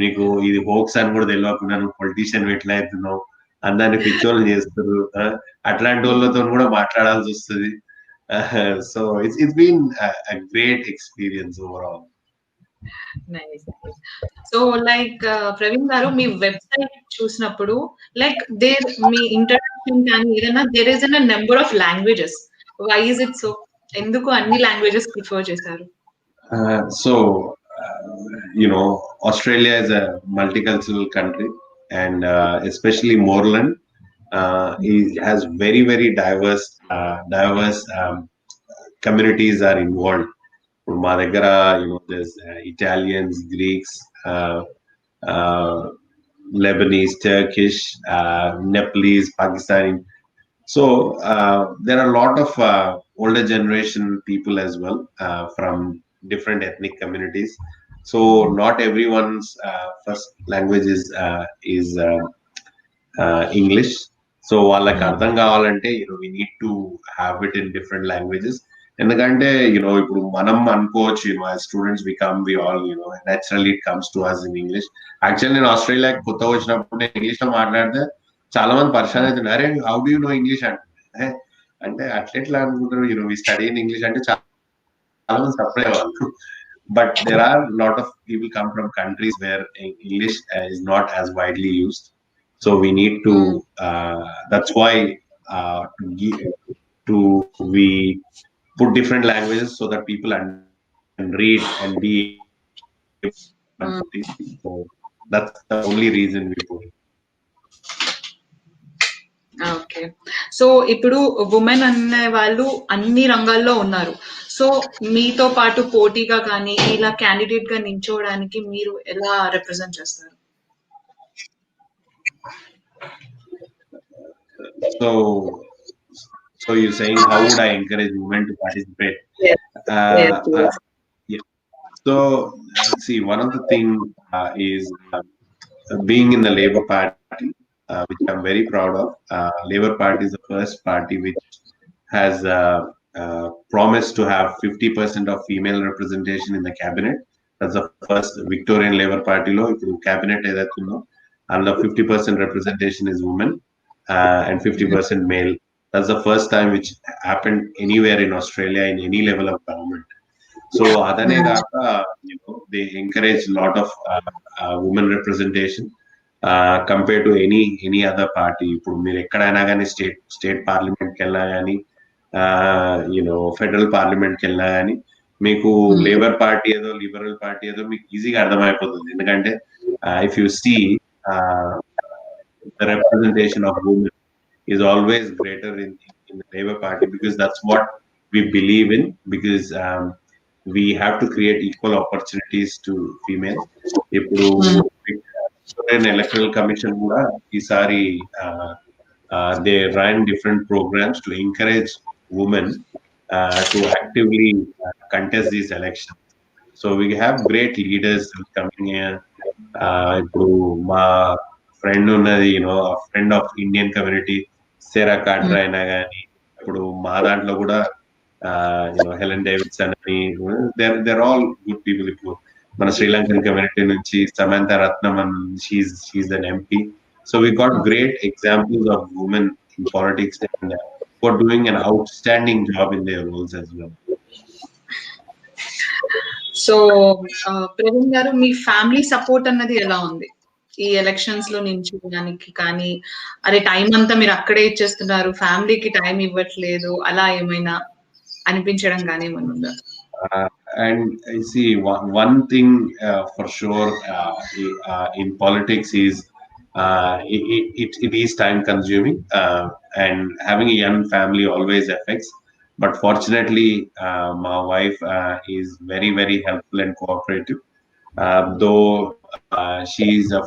నీకు ఇది hoax అని కూడా తెలియకుండా నువ్వు politician ఎట్లా అవుతున్నావు, అందరిని పిచ్చోళ్ళు చేస్తారు, అట్లాంటి వాళ్ళతో కూడా మాట్లాడాల్సి వస్తుంది. So it's been great experience overall. Nice. So like Praveen గారు, మీ వెబ్సైట్ చూసినప్పుడు లైక్ మీ ఇంట్రడక్షన్ కానీ ఏదైనా there is an number of languages. Why is it so? ఎందుకు అన్ని లాంగ్వేజెస్ ప్రిఫర్ చేశారు? So, Australia is a multicultural country, and especially Moreland has very very diverse communities are involved. మా దగ్గర there's Italians, Greeks, uh, Lebanese, Turkish, Nepalese, Pakistani. So there are a lot of older generation people as well from different ethnic communities. So not everyone's first language is English. So వాళ్ళకి అర్థం కావాలంటే we need to have it in different languages. ఎందుకంటే ఇప్పుడు మనం అనుకోవచ్చు, as students we all naturally it comes to us in English. Actually నేను ఆస్ట్రేలియాకి కొత్తగా వచ్చినప్పుడు నేను ఇంగ్లీష్ లో మాట్లాడితే చాలా మంది పరిశాన్ అవుతున్నారు, అరే how do you know English అంటే అట్లెట్లా అనుకుంటారు, వి స్టడీ ఇన్ ఇంగ్లీష్ అంటే చాలా మంది సపరేట్ అవ్వాలి. But there are a lot of people come from countries where English is not as widely used. So we need to, that's why we put different languages so that people can read and be able to see. So that's the only reason we put it. Okay. So ఇప్పుడు women అనే వాళ్ళు అన్ని రంగాల్లో ఉన్నారు. So మీతో పాటు పోటీగా కానీ ఇలా క్యాండిడేట్ గా నించోవడానికి మీరు ఎలా రిప్రజెంట్ చేస్తారు? So you're saying how would I encourage women to participate? Yes. Yes, Uh, yes. yeah. So, see, one of the thing is being in the Labour Party, which I'm very proud of. Labour Party is the first party which has promised to have 50% of female representation in the cabinet. That's the first Victorian Labour Party law. If you cabinet and the 50% representation is women and 50% male. That's the first time which happened anywhere in Australia in any level of government. So adane kaaka, they encourage a lot of women representation compared to any other party. ఇప్పుడు మీరు ఎక్కడైనా కానీ state పార్లమెంట్కి వెళ్ళినా కానీ federal పార్లమెంట్కి వెళ్ళినా కానీ మీకు లేబర్ పార్టీ ఏదో లిబరల్ పార్టీ ఏదో మీకు ఈజీగా అర్థమైపోతుంది. ఎందుకంటే if you see the representation of women is always greater in the Labour Party because that's what we believe in. Because we have to create equal opportunities to females. ఇప్పుడు electoral commission కూడా ఈసారి they run different programs to encourage women to actively contest these elections. So we have great leaders coming here. ఇప్పుడు మా friend ఉన్నది friend of Indian community సేరా Katra అయినా కానీ ఇప్పుడు మా దాంట్లో కూడా హెలెన్ డేవిడ్సన్ అని దేర్ ఆల్ గుడ్ పీపుల్. ఇప్పుడు మన శ్రీలంకన్ కమ్యూనిటీ నుంచి Samantha రత్నమన్, she an MP. So we got great examples of women in politics and for doing an outstanding job in there roles as well. So Praveen గారు, మీ family support అన్నది ఎలా ఉంది ఈ elections లో నించోడానికి? కానీ అరే టైం అంతా మీరు అక్కడే ఇచ్చేస్తున్నారు, ఫ్యామిలీకి టైం ఇవ్వట్లేదు, అలా ఏమైనా అనిపించడం కానీ ఏమైనా ఉందా? And I see one thing for sure in politics is it is time consuming, and having a young family always affects. But fortunately, my wife is very helpful and cooperative. Though she's a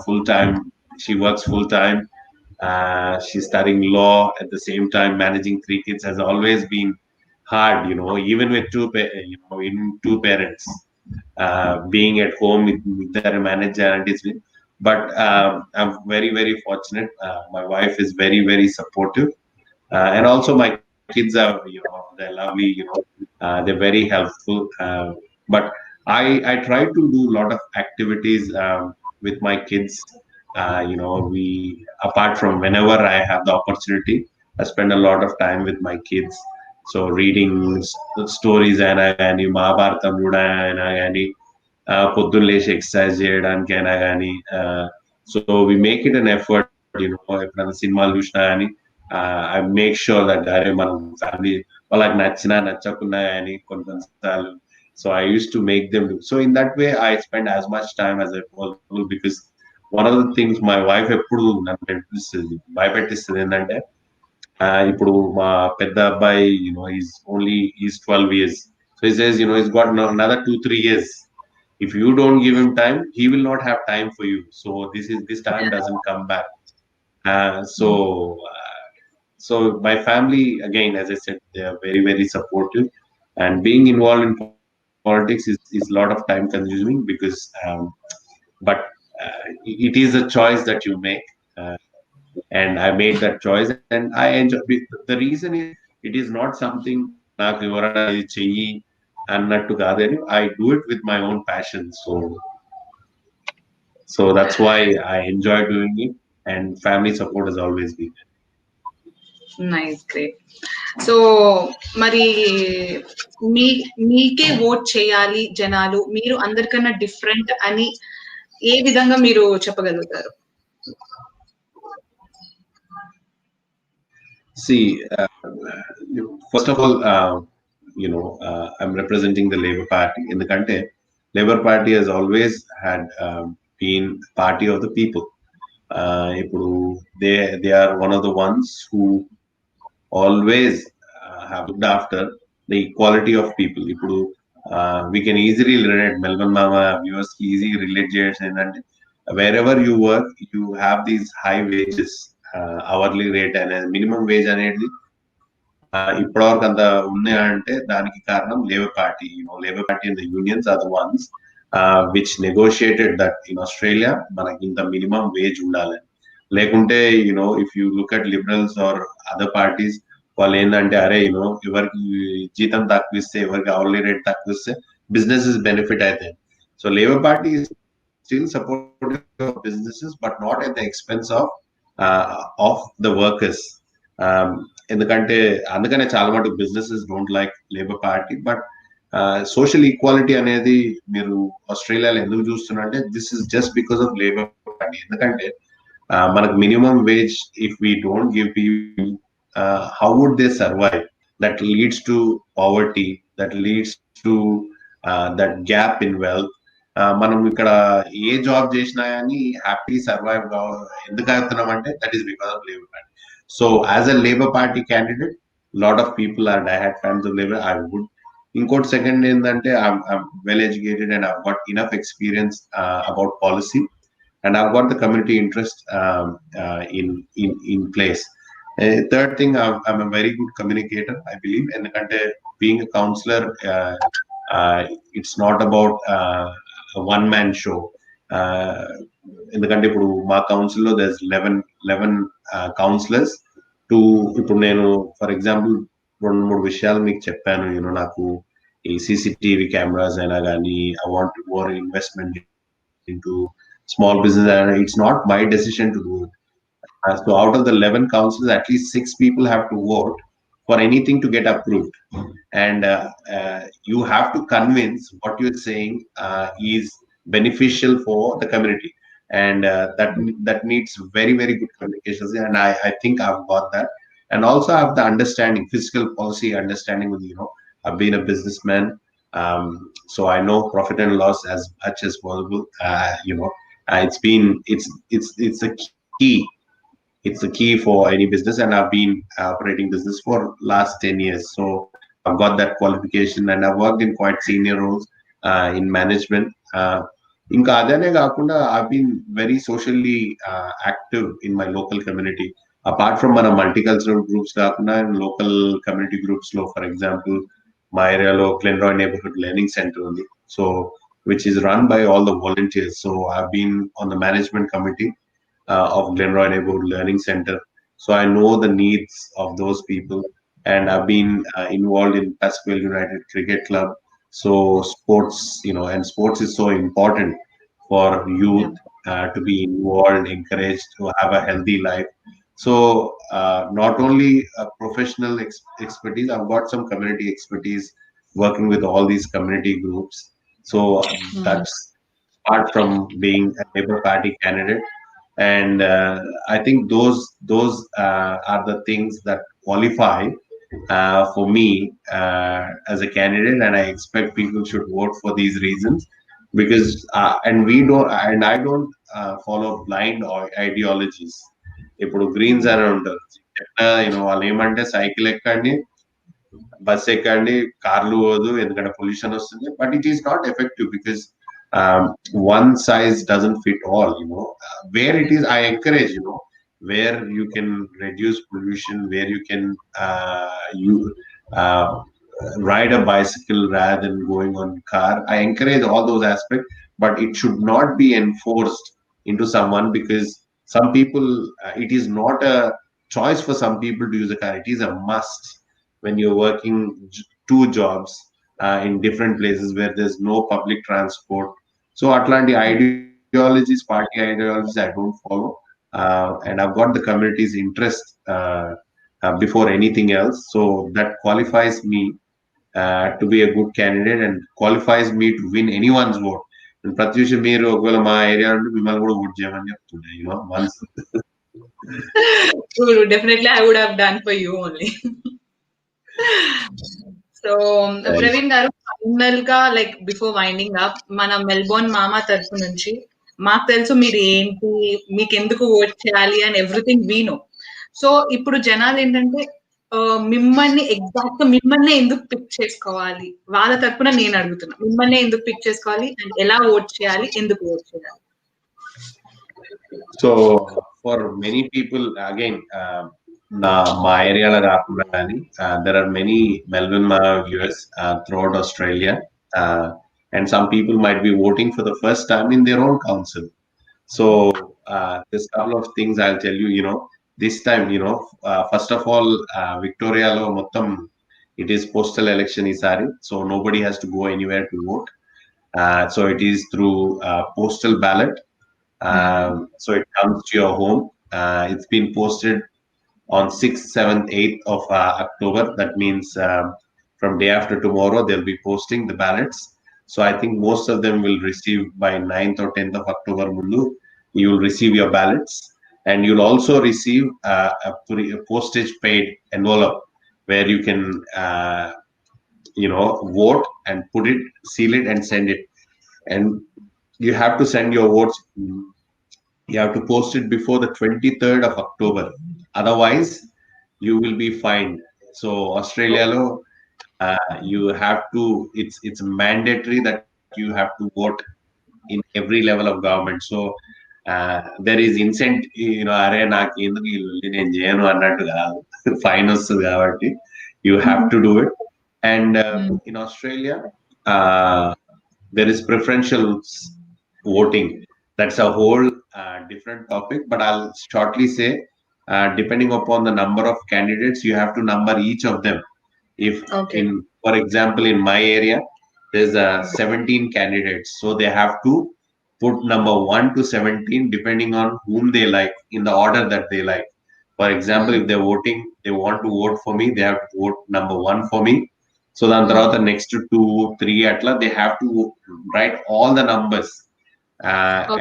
she works full time. She's studying law at the same time. Managing three kids has always been hard, even with in two parents, being at home with their manager and it's been. But I'm very fortunate. My wife is very supportive, and also my kids are, they're lovely, they're very helpful. But I try to do a lot of activities with my kids. We, apart from whenever I have the opportunity, I spend a lot of time with my kids. So reading stories అయినా కానీ, మహాభారతం కూడా అయినా కానీ, పొద్దున్న లేచి exercise చేయడానికి అయినా కానీ. So we make it an effort, ఎప్పుడైనా సినిమాలు చూసినా కానీ ఐ మేక్ షూర్ దట్ అరే మనం ఫ్యామిలీ వాళ్ళకి నచ్చినా నచ్చకున్నా కానీ కొన్నిసార్లు. So I use to make them do. So in that way I spend as much time as possible. Because one of the things my wife ఎప్పుడు నన్ను భయపెట్టిస్తుంది ఏంటంటే, ఇప్పుడు మా పెద్ద అబ్బాయి is 12 years. So he says, he's got another 2-3 years. If you don't give him time, he will not have time for you. So this time doesn't come back. So my family, again, as I said, they are very supportive, and being involved in politics is a lot of time consuming because but it is a choice that you make. And I made that choice, and I enjoy. The reason is, it is not something నాకు ఎవరైనా ఇది చెయ్యి అన్నట్టు కాదని, I do it with my own passion. So that's why I enjoy doing it, and family support has always been there. Nice, great. So మరి మీకే vote చేయాలి జనాలు, మీరు అందరికన్నా డిఫరెంట్ అని ఏ విధంగా మీరు చెప్పగలుగుతారు? See, first of all, I'm representing the Labour Party. ఎందుకంటే Labour Party has always had been party of the people. ఇప్పుడు they are one of the ones who always have looked after the equality of people. ఇప్పుడు we can easily relate, MelbourneMAMA viewers కి easy relate చేయొచ్చు ఏంటంటే, wherever you work, you have these high wages, hourly rate అనేది, minimum wage అనేది ఇప్పటివరకు అంత ఉన్నాయా అంటే దానికి కారణం Labour party. Labour party and the unions are the ones which negotiated that in Australia మనకి ఇంత మినిమం వేజ్ ఉండాలి. లేకుంటే if you look at Liberals or other parties, వాళ్ళు ఏంటంటే అరే ఎవరికి జీతం తక్కువ ఇస్తే, ఎవరికి అవర్లీ రేట్ తక్కువ ఇస్తే బిజినెసెస్ బెనిఫిట్ అవుతాయి. So labour party still supportive of businesses, but not at the expense of the workers. ఎందుకంటే అందుకనే చాలా మటుకు businesses don't like Labour Party. But social equality అనేది మీరు ఆస్ట్రేలియాలో ఎందుకు చూస్తున్నారంటే this is just because of Labour Party. ఎందుకంటే మనకు minimum wage if we don't give people, how would they survive? That leads to poverty, that leads to that gap in wealth. మనం ఇక్కడ ఏ job చేసినా కానీ హ్యాపీ సర్వైవ్ ఎందుకు అవుతున్నాం అంటే that is because of Labour party. So as a Labour party candidate, lot of people and I had fans of Labour, I would. ఇంకోటి second ఏంటంటే I'm well educated and I've got enough experience about policy and I've got the community interest in place. Third thing, I'm a very good communicator, I believe, and being a counselor, it's not about a one-man show. ఎందుకంటే ఇప్పుడు మా కౌన్సిల్లో there's 11 counselors. ఇప్పుడు నేను for example 2-3 విషయాలు మీకు చెప్పాను. నాకు ఈ CCTV కెమెరాస్ అయినా కానీ, I want more investment into small business, and it's not my decision to do it. So out of the 11 councils, at least 6 people have to vote for anything to get approved. And you have to convince what you're saying is beneficial for the community. And that needs very, very good communications. And I think I've got that. And also I have the understanding, fiscal policy understanding with, I've been a businessman. So I know profit and loss as much as possible. It's a key. It's a key for any business, and I've been operating business for last 10 years. So I've got that qualification, and I've worked in quite senior roles in management. Inka adane kaakunda I've been very socially active in my local community. Apart from mana multicultural groups kaakunda, in local community groups lo, for example, my area lo Glenroy Neighbourhood Learning Center undi. So which is run by all the volunteers. So I've been on the management committee of Glenroy Neighbourhood Learning Center. So I know the needs of those people, and I've been involved in Pacific United Cricket Club. So sports, and sports is so important for youth to be involved, encouraged to have a healthy life. So not only professional expertise, I've got some community expertise working with all these community groups. So that's apart from being a Labour Party candidate. And I think those are the things that qualify for me as a candidate, and I expect people should vote for these reasons. Because I don't follow blind ideologies. ఇప్పుడు Greens అని ఉంటారు, వాళ్ళు ఏమంటే cycle ఎక్కండి, bus ఎక్కండి, కార్లు పోదు ఎందుకంటే పొల్యూషన్ వస్తుంది. But it is not effective because one size doesn't fit all. Where it is, I encourage, where you can reduce pollution, where you can ride a bicycle rather than going on car. I encourage all those aspects, but it should not be enforced into someone, because some people, it is not a choice for some people to use a car. It is a must when you're working 2 jobs in different places where there's no public transport. So Atlanti ideologies, party ideologies, I don't follow. And I've got the community's interest before anything else. So that qualifies me to be a good candidate and qualifies me to win anyone's vote. And Prathyusha, మీరు ఒకవేళ మా area నుండి మిమ్మల్ని కూడా vote చేయమని చెప్తుండే, once. Definitely I would have done for you only. So Praveen గారు, final గా లైక్ బిఫోర్ వైండింగ్ అప్, మన మెల్బోర్న్ మామా తరఫు నుంచి మాకు తెలుసు మీరు ఏంటి, మీకు ఎందుకు ఓట్ చేయాలి అని ఎవ్రీథింగ్ వీ నో. సో ఇప్పుడు జనాలు ఏంటంటే మిమ్మల్ని ఎగ్జాక్ట్ మిమ్మల్ని ఎందుకు పిక్ చేసుకోవాలి, వాళ్ళ తరఫున నేను అడుగుతున్నా, మిమ్మల్ని ఎందుకు పిక్ చేసుకోవాలి అండ్ ఎలా ఓట్ చేయాలి, ఎందుకు ఓట్ చేయాలి? So for many people, again, మా ఏరియాలో కాకుండా కానీ there are many Melbourne Mama viewers throughout Australia, uh, and some people might be voting for the first time in their own council. So there's a couple of things I'll tell you. This time, first of all, Victoria lo mottam it is postal election isari, so nobody has to go anywhere to vote. So it is through postal ballot. So it comes to your home. It's been posted on 6th, 7th, 8th of October. That means from day after tomorrow, they'll be posting the ballots. So I think most of them will receive by 9th or 10th of October. Mundu, you will receive your ballots, and you'll also receive a postage paid envelope where you can vote and put it, seal it, and send it. And you have to send your votes. You have to post it before the 23rd of October. Otherwise, you will be fined. So Australia, you have to. It's mandatory that you have to vote in every level of government. So there is incent. అరే నాకు ఎందుకు నేను చేయను అన్నట్టు కాదు. Fine వస్తుంది కాబట్టి you have to do it. And in Australia, there is preferential voting. That's a whole different topic, but I'll shortly say, depending upon the number of candidates, you have to number each of them. If for example, in my area, there's 17 candidates, so they have to put number 1 to 17 depending on whom they like in the order that they like. For example, if they're voting, they want to vote for me, they have to vote number 1 for me. So then the next 2, 3 atla, they have to write all the numbers.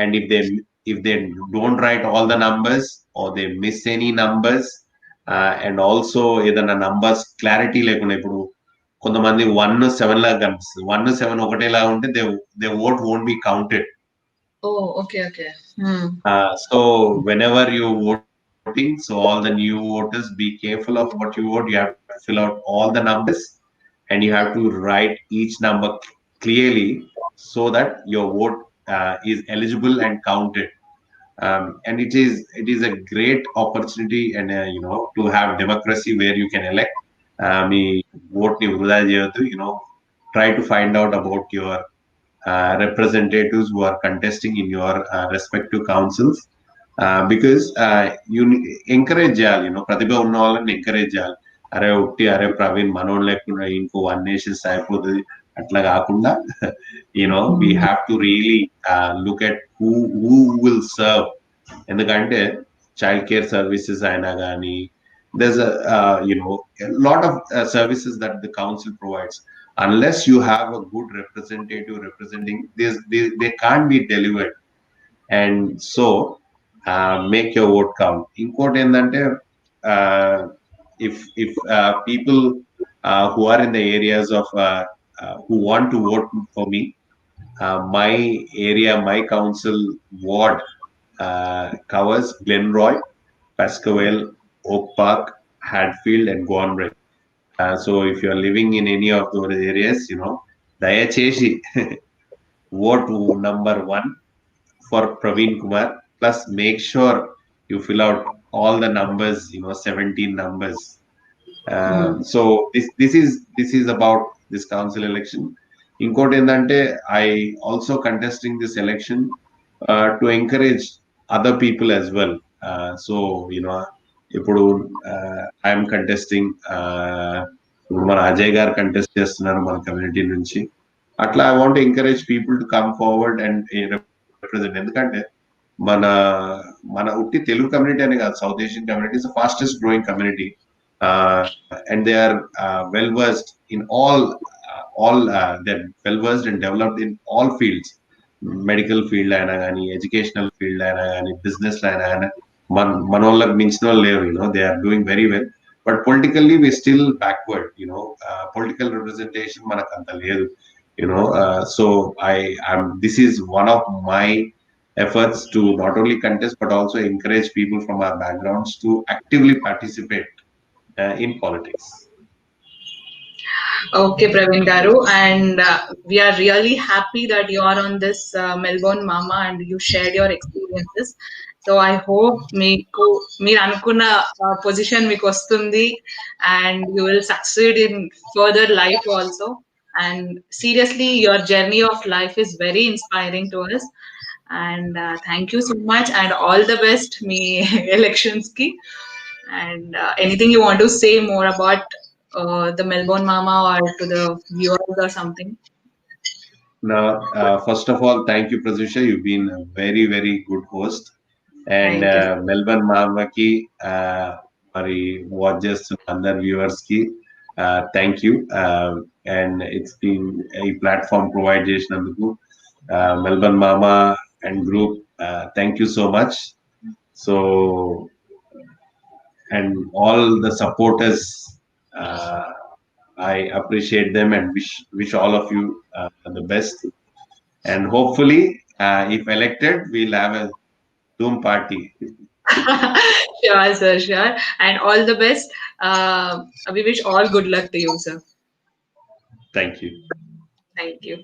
And if they don't write all the numbers or they miss any numbers, and also ఏదైనా numbers clarity లేకుండా ఇప్పుడు కొంతమంది 1-7 లాగా కనిపిస్తుంది, 1-7 ఒకటేలా ఉంటే they vote won't be counted. Okay. So whenever you voting, so all the new voters, be careful of what you vote. You have to fill out all the numbers and you have to write each number clearly so that your vote is eligible and counted. And it is a great opportunity, and to have democracy where you can elect. Me vote ni vruda cheyoddu. Try to find out about your representatives who are contesting in your respective councils, because you encourage చేయాలి. ప్రతిభ ఉన్న వాళ్ళని encourage చేయాలి. అరే ప్రవీణ్ మనోళ్ళు లేకుండా ఇంకో 1 nations అయిపోతుంది అట్లా కాకుండా we have to really look at who will serve. ఎందుకంటే చైల్డ్ కేర్ సర్వీసెస్ అయినా కానీ, there's a lot of services that the council provides. Unless you have a good representative representing this, they can't be delivered. And so make your vote count. Inkote endante, if people who are in the areas of who want to vote for me, my area, my council ward covers Glenroy, Pascoe, Oak Park, Hadfield, and Glenroy. So if you are living in any of those areas, dayacheshi vote number 1 for Praveen Kumar. Plus, make sure you fill out all the numbers, 17 numbers. So this is about this council election. Inkote endante, I also contesting this election to encourage other people as well. So ఇప్పుడు I'm contesting, ఇప్పుడు మన అజయ్ గారు contest చేస్తున్నారు మన community నుంచి. అట్లా I want encourage people to come forward and represent. ఎందుకంటే మన మన ఉట్టి తెలుగు కమ్యూనిటీ అనే కాదు, south Asian community is the fastest growing community, and they are well versed in all they're well versed and developed in all fields. Medical field అయినా కానీ, educational field అయినా కానీ, బిజినెస్ అయినా కానీ, మన వాళ్ళకి మించిన వాళ్ళు లేరు. They are doing very well. But politically we still backward. Political representation మనకు అంత లేదు. So this is one of my efforts to not only contest but also encourage people from our backgrounds to actively participate in politics. Okay, Praveen Garu, and we are really happy that you are on this Melbourne Mama and you shared your experiences. So I hope మీకు మీరు అనుకున్న position మీకు వస్తుంది and you will succeed in further life also. And seriously your journey of life is very inspiring to us. And thank you so much and all the best మీ elections కి. And anything you want to say more about the Melbourne Mama or to the viewers or something? Now, first of all, thank you, Prathyusha. You've been a very, very good host. And Thank you. Melbourne Mama ki, Mari watchers and other viewers ki, thank you. And it's been a platform provided చేసినందుకు Melbourne Mama and group. Thank you so much. So, and all the supporters, I appreciate them and wish all of you the best. And hopefully, if elected, we'll have a Zoom party. Sure, sir, sure. And all the best. We wish all good luck to you, sir. Thank you. Thank you.